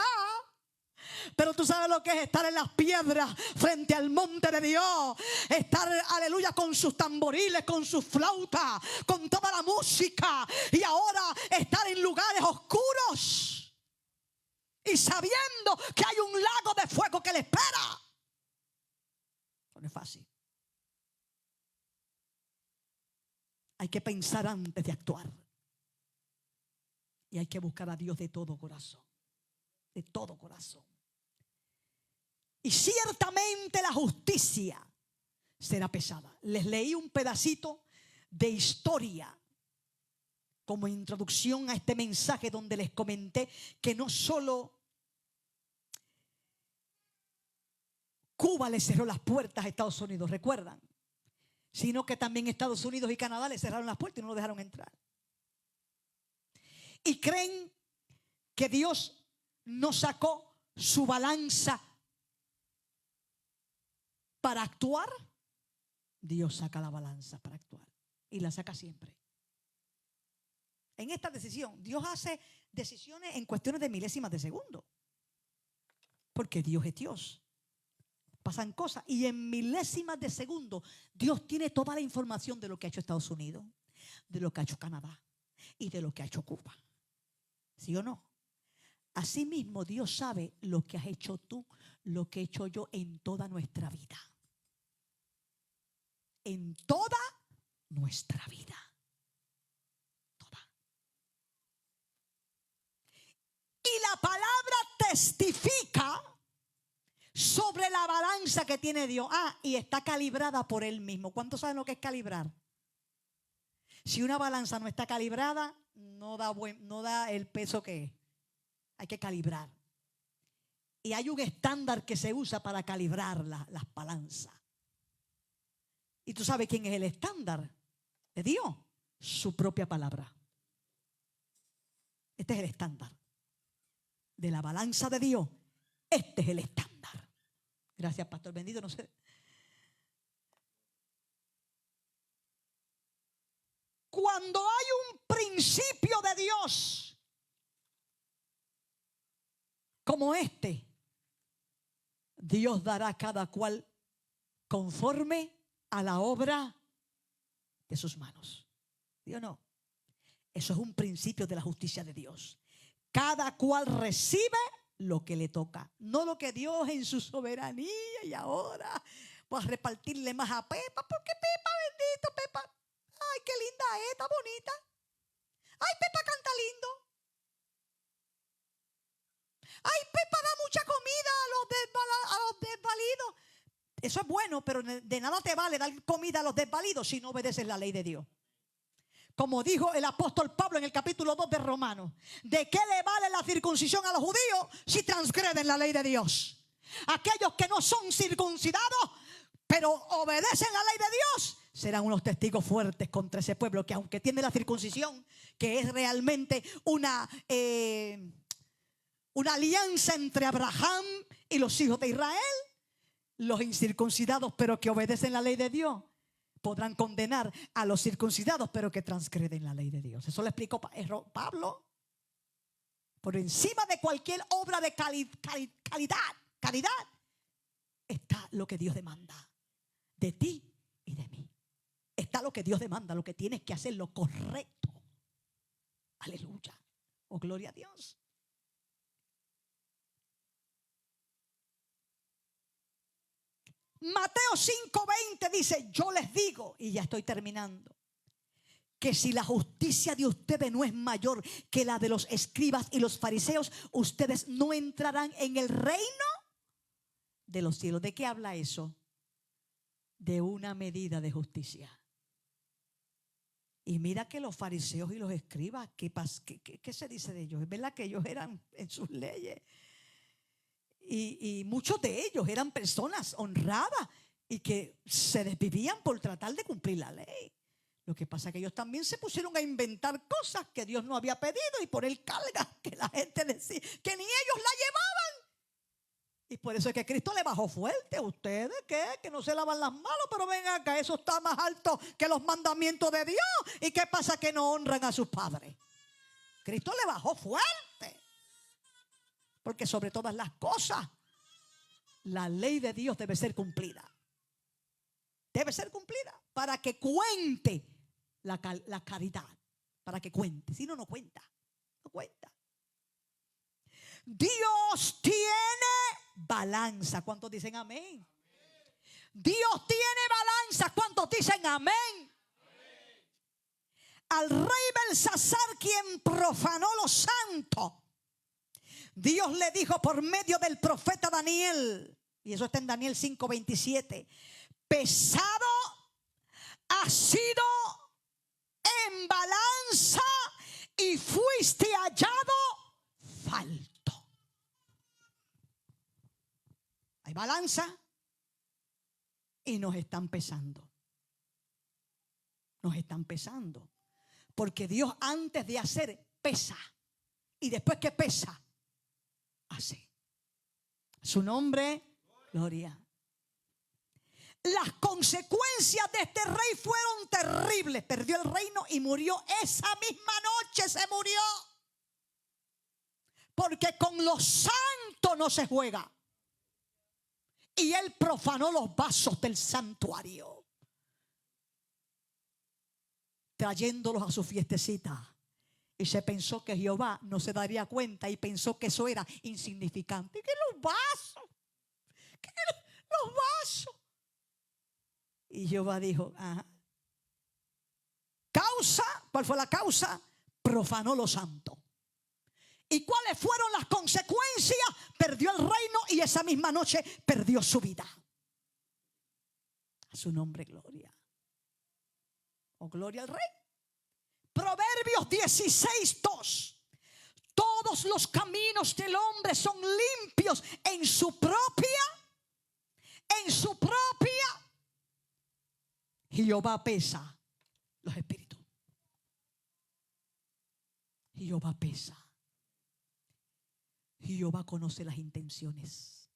Pero tú sabes lo que es estar en las piedras frente al monte de Dios. Estar, aleluya, con sus tamboriles, con sus flautas, con toda la música. Y ahora estar en lugares oscuros y sabiendo que hay un lago de fuego que le espera. No es fácil. Hay que pensar antes de actuar. Y hay que buscar a Dios de todo corazón. De todo corazón. Y ciertamente la justicia será pesada. Les leí un pedacito de historia como introducción a este mensaje, donde les comenté que no solo Cuba le cerró las puertas a Estados Unidos, ¿recuerdan? Sino que también Estados Unidos y Canadá le cerraron las puertas y no lo dejaron entrar. Y creen que Dios no sacó su balanza para actuar, Dios saca la balanza para actuar. Y la saca siempre. En esta decisión, Dios hace decisiones en cuestiones de milésimas de segundo. Porque Dios es Dios. Pasan cosas y en milésimas de segundo Dios tiene toda la información de lo que ha hecho Estados Unidos, de lo que ha hecho Canadá y de lo que ha hecho Cuba. ¿Sí o no? Asimismo, Dios sabe lo que has hecho tú, lo que he hecho yo en toda nuestra vida. En toda nuestra vida. Toda. Y la palabra testifica sobre la balanza que tiene Dios. Y está calibrada por Él mismo. ¿Cuántos saben lo que es calibrar? Si una balanza no está calibrada, no da el peso que es. Hay que calibrar. Y hay un estándar que se usa para calibrar las balanzas. ¿Y tú sabes quién es el estándar de Dios? Su propia palabra. Este es el estándar de la balanza de Dios. Este es el estándar. Gracias, pastor. Bendito, no sé. Cuando hay un principio de Dios como este, Dios dará a cada cual conforme a la obra de sus manos. ¿Sí o no? Eso es un principio de la justicia de Dios. Cada cual recibe lo que le toca, no lo que Dios en su soberanía y ahora va a repartirle más a Pepa, porque Pepa, bendito Pepa, ay, qué linda es, está bonita. Ay, Pepa canta lindo. Ay, Pepa da mucha comida a los desvalidos. Eso es bueno, pero de nada te vale dar comida a los desvalidos si no obedeces la ley de Dios. Como dijo el apóstol Pablo en el capítulo 2 de Romanos, ¿de qué le vale la circuncisión a los judíos si transgreden la ley de Dios? Aquellos que no son circuncidados, pero obedecen la ley de Dios, serán unos testigos fuertes contra ese pueblo que, aunque tiene la circuncisión, que es realmente una alianza entre Abraham y los hijos de Israel, los incircuncidados pero que obedecen la ley de Dios podrán condenar a los circuncidados pero que transgreden la ley de Dios. Eso lo explicó Pablo. Por encima de cualquier obra de caridad está lo que Dios demanda de ti y de mí. Está lo que Dios demanda, lo que tienes que hacer, lo correcto. Aleluya. Oh, gloria a Dios. Mateo 5:20 dice, yo les digo, y ya estoy terminando, que si la justicia de ustedes no es mayor que la de los escribas y los fariseos, ustedes no entrarán en el reino de los cielos. ¿De qué habla eso? De una medida de justicia. Y mira que los fariseos y los escribas, ¿qué se dice de ellos? Es verdad que ellos eran en sus leyes. Y muchos de ellos eran personas honradas y que se desvivían por tratar de cumplir la ley. Lo que pasa es que ellos también se pusieron a inventar cosas que Dios no había pedido y por él carga que la gente decía que ni ellos la llevaban. Y por eso es que Cristo le bajó fuerte. ¿A ustedes qué? Que no se lavan las manos, pero ven acá, eso está más alto que los mandamientos de Dios. ¿Y qué pasa? Que no honran a sus padres. Cristo le bajó fuerte. Porque sobre todas las cosas, la ley de Dios debe ser cumplida. Debe ser cumplida para que cuente la caridad. Para que cuente. Si no, no cuenta. No cuenta. Dios tiene balanza. ¿Cuántos dicen amén? Dios tiene balanza. ¿Cuántos dicen amén? Al rey Belsasar, quien profanó lo santo, Dios le dijo por medio del profeta Daniel, y eso está en Daniel 5:27, pesado ha sido en balanza y fuiste hallado falto. Hay balanza y nos están pesando. Nos están pesando. Porque Dios antes de hacer pesa. Y después que pesa, hace. Su nombre, gloria. Las consecuencias de este rey fueron terribles. Perdió el reino y murió. Esa misma noche se murió. Porque con los santos no se juega. Y él profanó los vasos del santuario, trayéndolos a su fiestecita. Y se pensó que Jehová no se daría cuenta y pensó que eso era insignificante. ¿Qué los vasos? ¿Qué los vasos? Y Jehová dijo, ajá. Causa, ¿cuál fue la causa? Profanó lo santo. ¿Y cuáles fueron las consecuencias? Perdió el reino y esa misma noche perdió su vida. A su nombre gloria. Oh, gloria al rey. Proverbios 16:2. Todos los caminos del hombre son limpios en su propia. Jehová pesa los espíritus. Jehová pesa. Jehová conoce las intenciones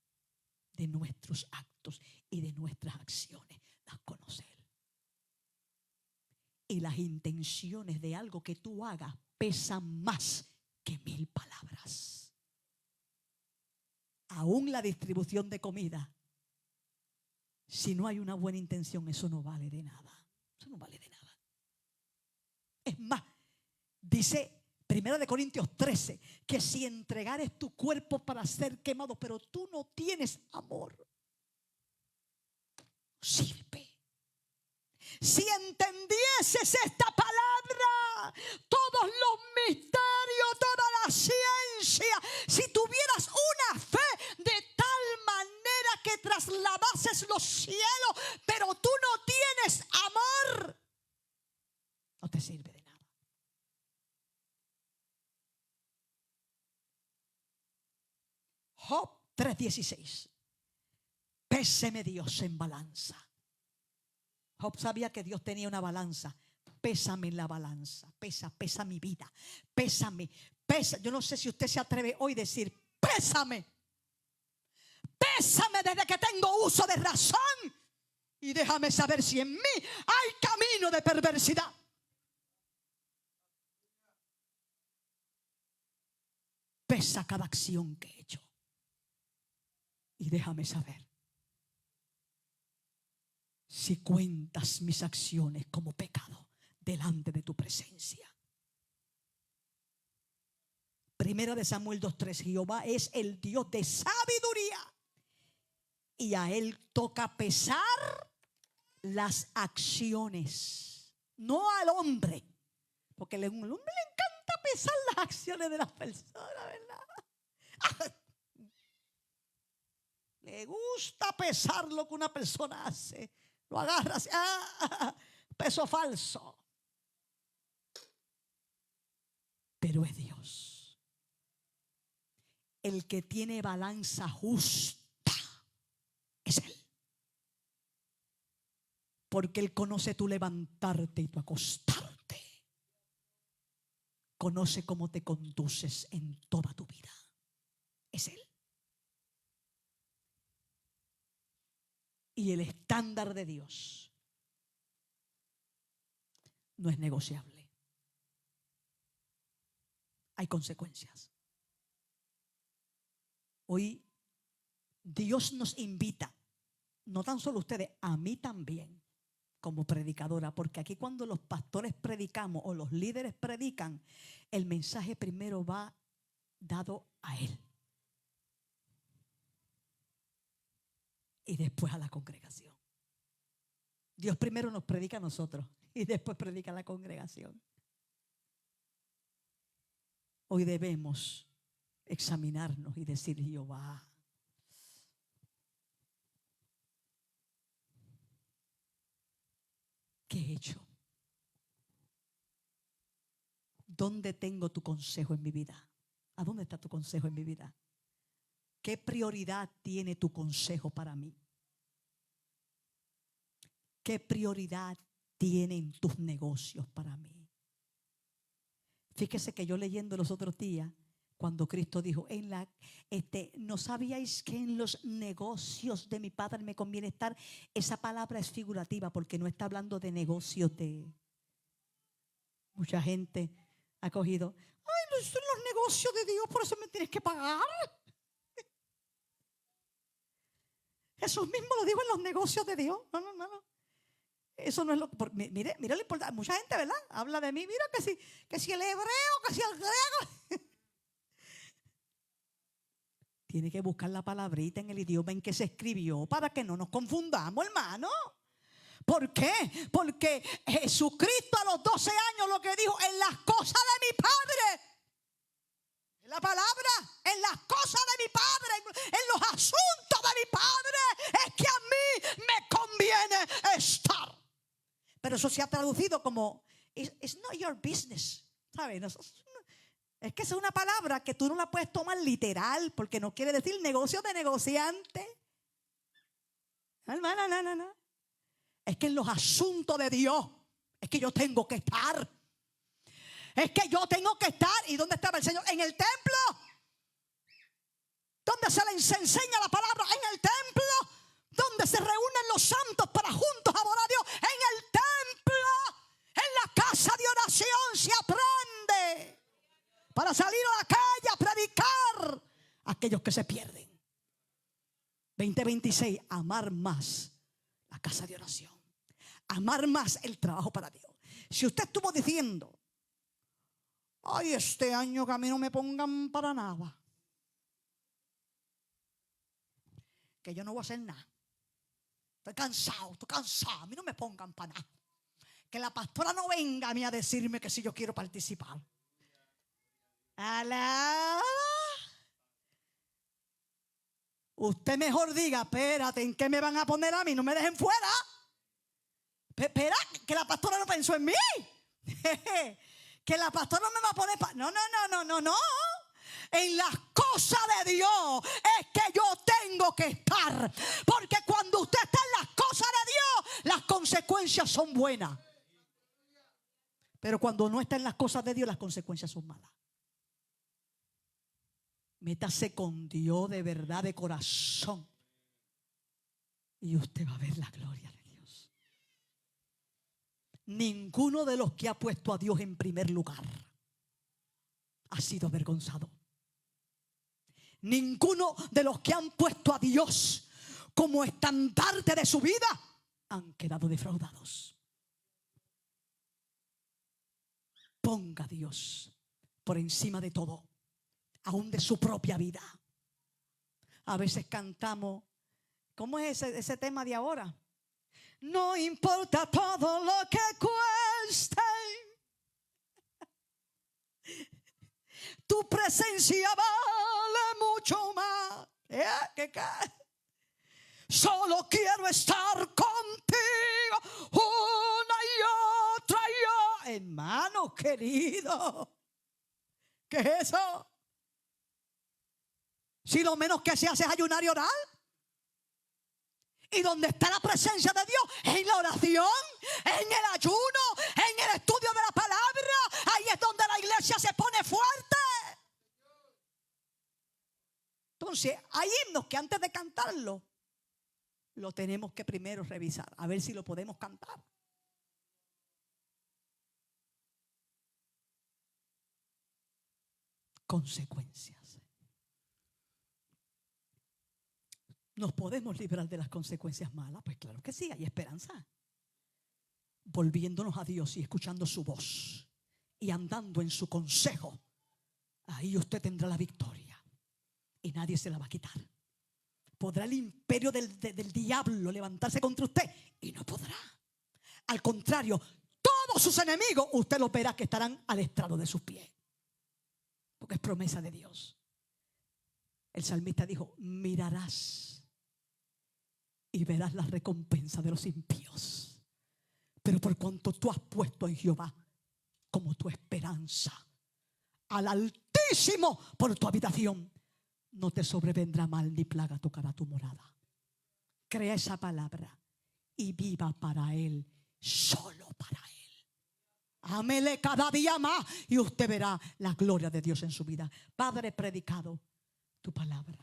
de nuestros actos y de nuestras acciones. Las conoce Él. Y las intenciones de algo que tú hagas pesan más que 1000 palabras. Aún la distribución de comida, si no hay una buena intención, eso no vale de nada. Eso no vale de nada. Es más, dice 1 Corintios 13, que si entregares tu cuerpo para ser quemado, pero tú no tienes amor, sirve. Si entendieses esta palabra, todos los misterios, toda la ciencia, si tuvieras una fe de tal manera que trasladases los cielos, pero tú no tienes amor, no te sirve de nada. Job 3:16. Péseme Dios en balanza. Job sabía que Dios tenía una balanza. Pésame en la balanza. Pesa mi vida. Pésame. Yo no sé si usted se atreve hoy a decir, pésame. Pésame desde que tengo uso de razón. Y déjame saber si en mí hay camino de perversidad. Pesa cada acción que he hecho. Y déjame saber si cuentas mis acciones como pecado delante de tu presencia. 1 Samuel 2:3. Jehová es el Dios de sabiduría y a él toca pesar las acciones, no al hombre, porque al hombre le encanta pesar las acciones de las personas, ¿verdad? Le gusta pesar lo que una persona hace. Lo agarra así, peso falso. Pero es Dios el que tiene balanza justa. Es Él. Porque Él conoce tu levantarte y tu acostarte. Conoce cómo te conduces en toda tu vida. Es Él. Y el estándar de Dios no es negociable. Hay consecuencias. Hoy Dios nos invita, no tan solo ustedes, a mí también, como predicadora, porque aquí cuando los pastores predicamos o los líderes predican, el mensaje primero va dado a Él. Y después a la congregación. Dios primero nos predica a nosotros y después predica a la congregación. Hoy debemos examinarnos y decir, Jehová, ¿qué he hecho? ¿Dónde tengo tu consejo en mi vida? ¿A dónde está tu consejo en mi vida? ¿Qué prioridad tiene tu consejo para mí? ¿Qué prioridad tienen tus negocios para mí? Fíjese que yo leyendo los otros días, Cuando Cristo dijo, ¿no sabíais que en los negocios de mi Padre me conviene estar? Esa palabra es figurativa porque no está hablando de negocios de... Mucha gente ha cogido, ay, no son los negocios de Dios, por eso me tienes que pagar. Jesús mismo lo dijo en los negocios de Dios. No. Eso no es lo que... Mire lo importante. Mucha gente, ¿verdad? Habla de mí. Mira que si el hebreo, que si el griego. Tiene que buscar la palabrita en el idioma en que se escribió para que no nos confundamos, hermano. ¿Por qué? Porque Jesucristo a los 12 años lo que dijo, en las cosas de mi Padre. En la palabra, en las cosas de mi Padre, en los asuntos de mi Padre, es que a mí me conviene estar. Pero eso se ha traducido como, it's not your business. ¿Sabes? Es que es una palabra que tú no la puedes tomar literal, porque no quiere decir negocio de negociante. No. Es que en los asuntos de Dios es que yo tengo que estar. Es que yo tengo que estar. ¿Y dónde estaba el Señor? En el templo. ¿Dónde se les enseña la palabra? En el templo. Donde se reúnen los santos para juntos adorar a Dios. En el templo. En la casa de oración se aprende. Para salir a la calle a predicar a aquellos que se pierden. 2026, amar más la casa de oración. Amar más el trabajo para Dios. Si usted estuvo diciendo, ay, este año que a mí no me pongan para nada, que yo no voy a hacer nada, estoy cansado, a mí no me pongan para nada, que la pastora no venga a mí a decirme que si yo quiero participar. ¡Alá! Usted mejor diga, espérate, ¿en qué me van a poner a mí? No me dejen fuera. Espera, que la pastora no pensó en mí. Que la pastora no me va a poner no. En las cosas de Dios es que yo tengo que estar. Porque cuando usted está en las cosas de Dios, las consecuencias son buenas. Pero cuando no está en las cosas de Dios, las consecuencias son malas. Métase con Dios de verdad, de corazón, y usted va a ver la gloria de Dios. Ninguno de los que ha puesto a Dios en primer lugar ha sido avergonzado. Ninguno de los que han puesto a Dios como estandarte de su vida han quedado defraudados. Ponga a Dios por encima de todo, aún de su propia vida. A veces cantamos, ¿cómo es ese tema de ahora? No importa todo lo que cueste, tu presencia vale mucho más. Solo quiero estar contigo una y otra y hermano querido, ¿qué es eso? Si lo menos que se hace es ayunar y orar. Y donde está la presencia de Dios, en la oración, en el ayuno, en el estudio de la palabra. Ahí es donde la iglesia se pone fuerte. Entonces hay himnos que antes de cantarlo lo tenemos que primero revisar, a ver si lo podemos cantar. Consecuencias. ¿Nos podemos librar de las consecuencias malas? Pues claro que sí, hay esperanza. Volviéndonos a Dios y escuchando su voz y andando en su consejo, ahí usted tendrá la victoria y nadie se la va a quitar. Podrá el imperio del diablo levantarse contra usted y no podrá. Al contrario, todos sus enemigos usted los verá que estarán al estrado de sus pies, porque es promesa de Dios. El salmista dijo, mirarás y verás la recompensa de los impíos. Pero por cuanto tú has puesto en Jehová como tu esperanza, al Altísimo por tu habitación, no te sobrevendrá mal ni plaga tocará tu morada. Crea esa palabra y viva para Él, solo para Él. Ámele cada día más y usted verá la gloria de Dios en su vida. Padre, he predicado tu palabra.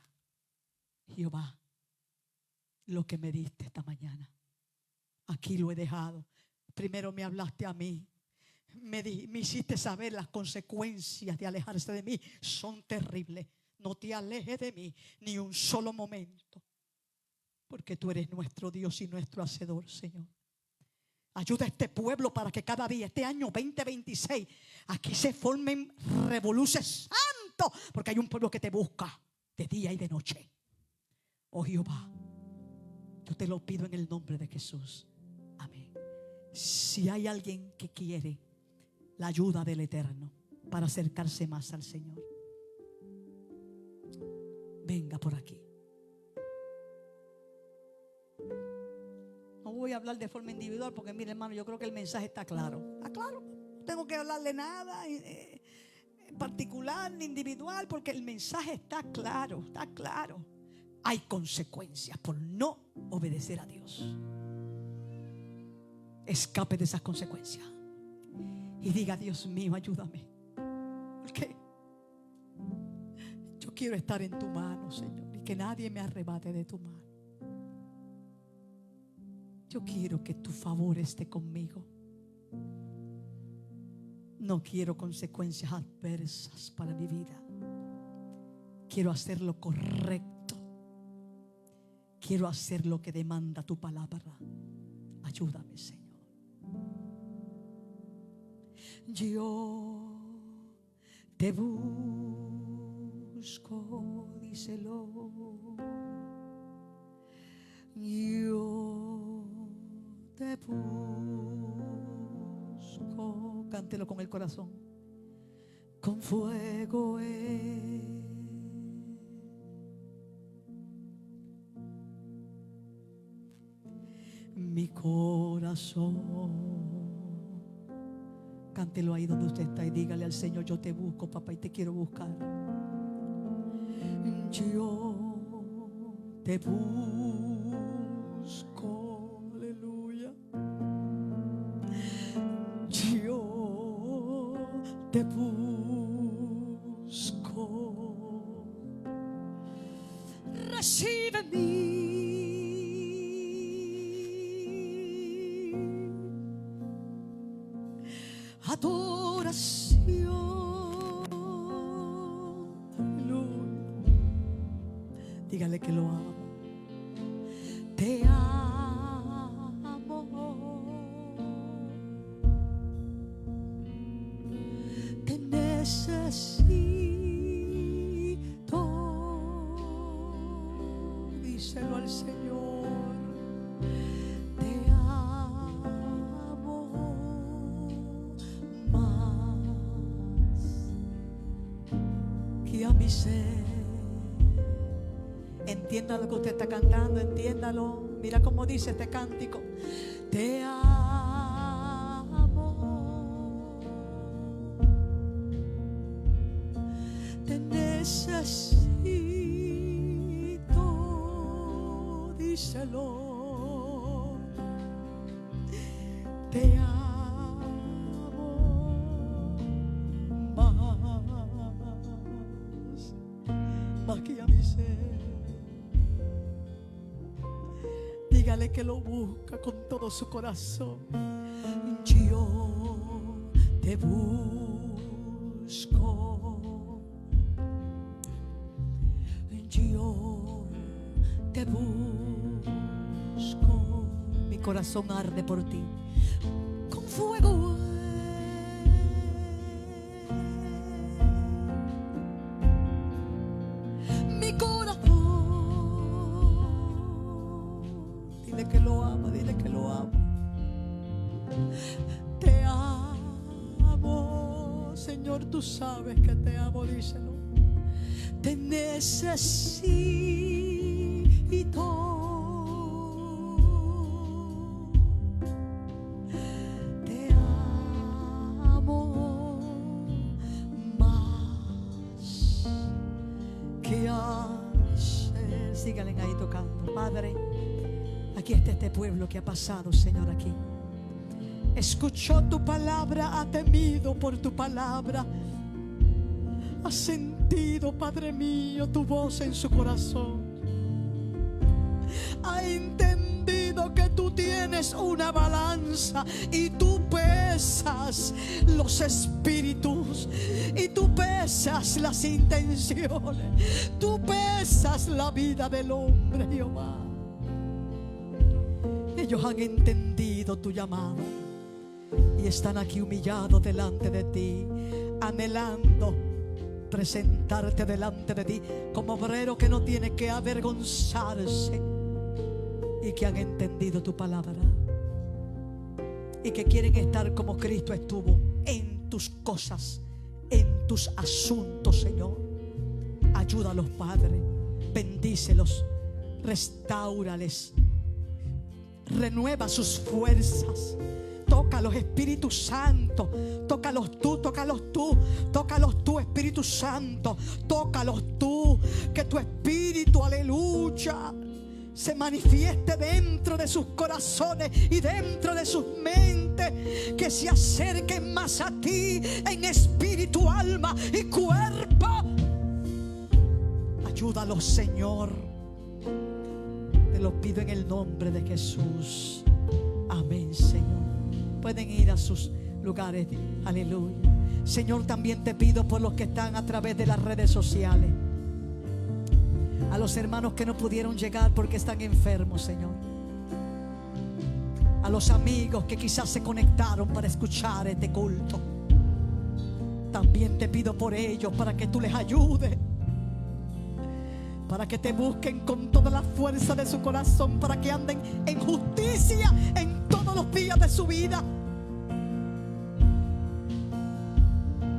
Jehová, lo que me diste esta mañana, aquí lo he dejado. Primero me hablaste a mí. Me hiciste saber las consecuencias de alejarse de mí. Son terribles. No te alejes de mí ni un solo momento, porque tú eres nuestro Dios y nuestro hacedor, Señor. Ayuda a este pueblo para que cada día, este año 2026, aquí se formen revoluciones santos, porque hay un pueblo que te busca de día y de noche. Oh Jehová, yo te lo pido en el nombre de Jesús. Amén. Si hay alguien que quiere la ayuda del Eterno para acercarse más al Señor, venga por aquí. No voy a hablar de forma individual porque mire, hermano, yo creo que el mensaje está claro. Está claro. No tengo que hablarle nada en particular ni individual, porque el mensaje está claro. Está claro. Hay consecuencias por no obedecer a Dios. Escape de esas consecuencias y diga: Dios mío, ayúdame, porque yo quiero estar en tu mano, Señor, y que nadie me arrebate de tu mano. Yo quiero que tu favor esté conmigo. No quiero consecuencias adversas para mi vida. Quiero hacer lo correcto. Quiero hacer lo que demanda tu palabra. Ayúdame, Señor. Yo te busco, díselo. Yo te busco. Cántelo con el corazón. Con fuego mi corazón. Cántelo ahí donde usted está y dígale al Señor: yo te busco, papá, y te quiero buscar. Yo te busco, aleluya. Yo te busco. Recibe mi adoración. Aleluya. Dígale que lo amo. Te amo. Te necesito. Díselo al Señor. Te amo más que a mi ser. Entienda lo que usted está cantando, entiéndalo. Mira cómo dice este cántico: te amo, te necesito, díselo. Te amo más que a mi ser. Dígale que lo busca con todo su corazón. Yo te busco. Yo te busco. Mi corazón arde por ti. Con fuego. Mi corazón. Dile que lo ama, dile que lo ama. Te amo, Señor, tú sabes que te amo, díselo. Te necesito. Te amo más que ayer. Síganle ahí tocando. Padre, aquí está este pueblo que ha pasado, Señor, aquí. Escuchó tu palabra, ha temido por tu palabra. Ha sentido, Padre mío, tu voz en su corazón. Ha entendido que tú tienes una balanza y tú pesas los espíritus y tú pesas las intenciones, tú pesas la vida del hombre, Jehová. Ellos han entendido tu llamado y están aquí humillados delante de ti, anhelando presentarte delante de ti como obrero que no tiene que avergonzarse, y que han entendido tu palabra y que quieren estar como Cristo estuvo en tus cosas, en tus asuntos, Señor. Ayúdalos, Padre, bendícelos, restáurales, renueva sus fuerzas. Tócalos, Espíritu Santo. Tócalos tú, Espíritu Santo. Tócalos tú. Que tu Espíritu, aleluya, se manifieste dentro de sus corazones y dentro de sus mentes. Que se acerquen más a ti en espíritu, alma y cuerpo. Ayúdalos, Señor. Te lo pido en el nombre de Jesús. Amén, Señor. Pueden ir a sus lugares. Aleluya. Señor, también te pido por los que están a través de las redes sociales, a los hermanos que no pudieron llegar porque están enfermos, Señor, a los amigos que quizás se conectaron para escuchar este culto. También te pido por ellos, para que tú les ayudes, para que te busquen con toda la fuerza de su corazón, para que anden en justicia en todos los días de su vida.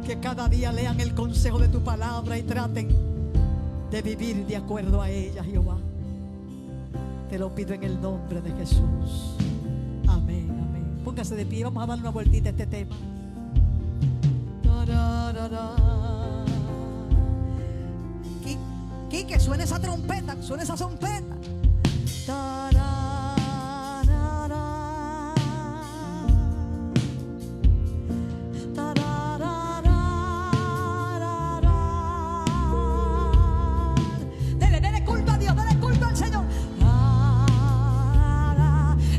Que cada día lean el consejo de tu palabra y traten de vivir de acuerdo a ella, Jehová. Te lo pido en el nombre de Jesús. Amén, amén. Póngase de pie, vamos a darle una vueltita a este tema. Quique, suena esa trompeta, suena esa trompeta. Dele culto a Dios, dele culto al Señor.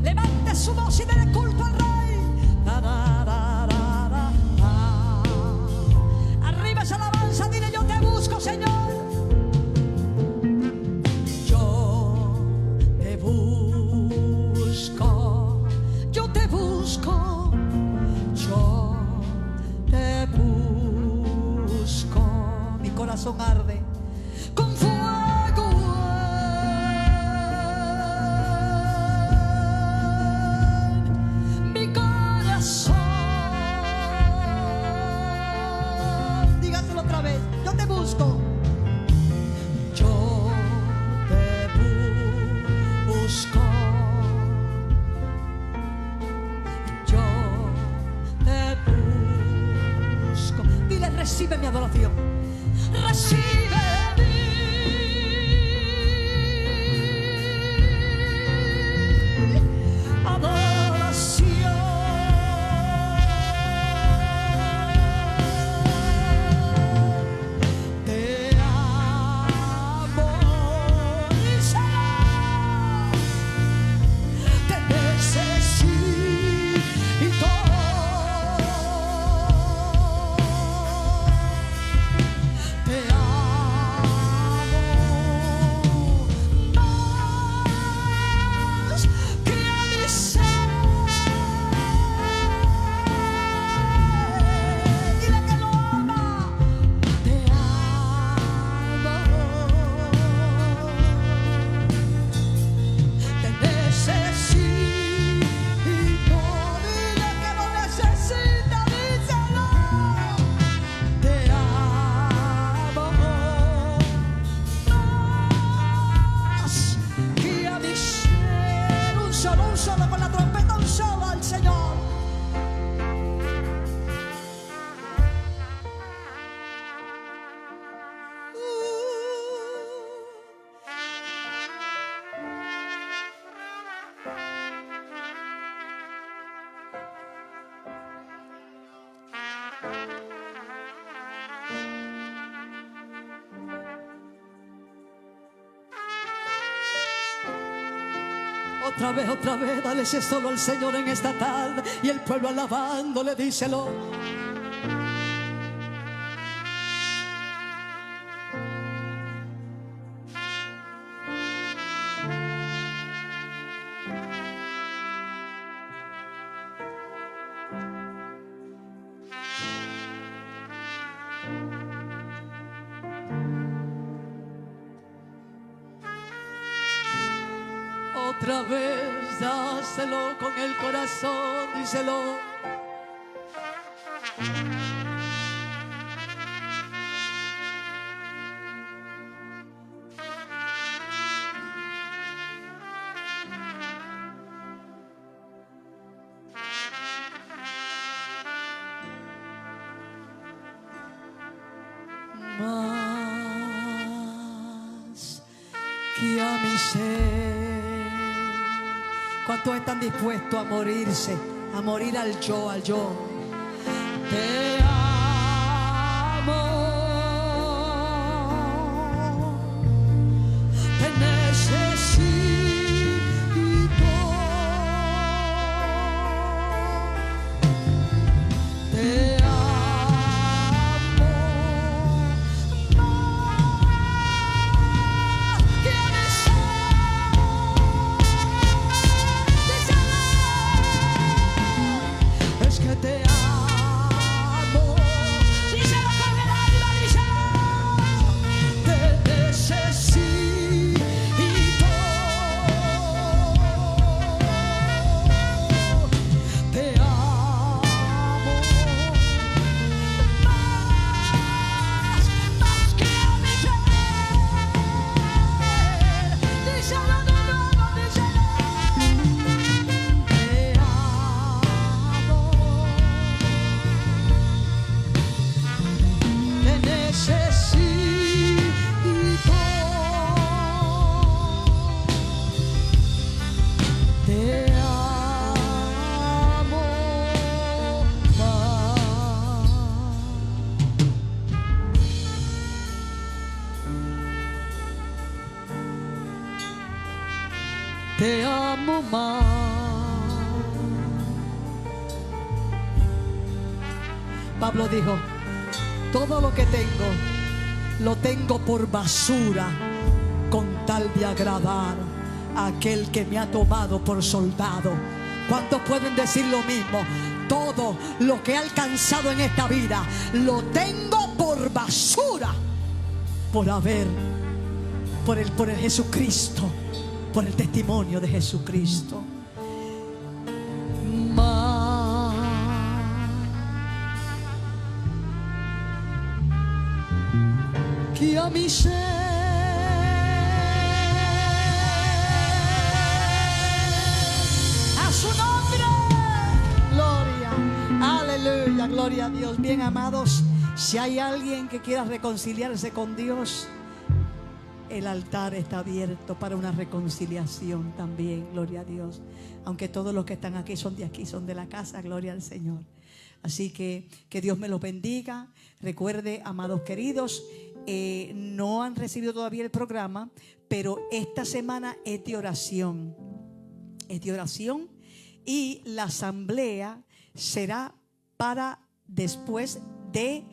Levante su voz y dele culto al Rey. Arriba esa alabanza, dile: yo te busco, Señor. Corazón arde con fuego en mi corazón. Dígaselo otra vez: yo te busco. Yo te busco. Yo te busco. Dile: recibe mi adoración. Recibe mi adoración. Te amo, Señor. Te necesito. Te amo. otra vez, dale ese solo al Señor en esta tarde. Y el pueblo alabándole, díselo. Otra vez, dáselo con el corazón, díselo. Más que a mi ser. ¿Cuántos están dispuestos a morirse? A morir al yo, al yo. Te amo, te necesito. Te amo más que a mi ser. Es que te amo. Díselo con el alma, díselo. Te necesito. Te amo más que a mi ser. Díselo de nuevo, díselo. Te amo. Te necesito. Te amo más. Te amo más. Pablo dijo: todo lo que tengo, lo tengo por basura, con tal de agradar a aquel que me ha tomado por soldado. ¿Cuántos pueden decir lo mismo? Todo lo que he alcanzado en esta vida, lo tengo por basura, por el Jesucristo, por el testimonio de Jesucristo. Más que a mi ser. A su nombre. Gloria. Aleluya. Gloria a Dios. Bien, amados, si hay alguien que quiera reconciliarse con Dios, el altar está abierto para una reconciliación también. Gloria a Dios. Aunque todos los que están aquí son de aquí, son de la casa. Gloria al Señor. Así que Dios me los bendiga. Recuerde, amados queridos, no han recibido todavía el programa, pero esta semana es de oración. Es de oración. Y la asamblea será para después de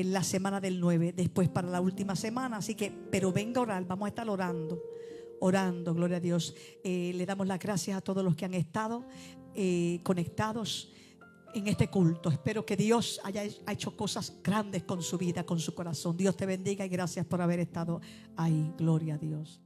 la semana del 9, después para la última semana. Así que, pero venga a orar, vamos a estar orando, gloria a Dios. Le damos las gracias a todos los que han estado conectados en este culto. Espero que Dios haya hecho cosas grandes con su vida, con su corazón. Dios te bendiga y gracias por haber estado ahí. Gloria a Dios.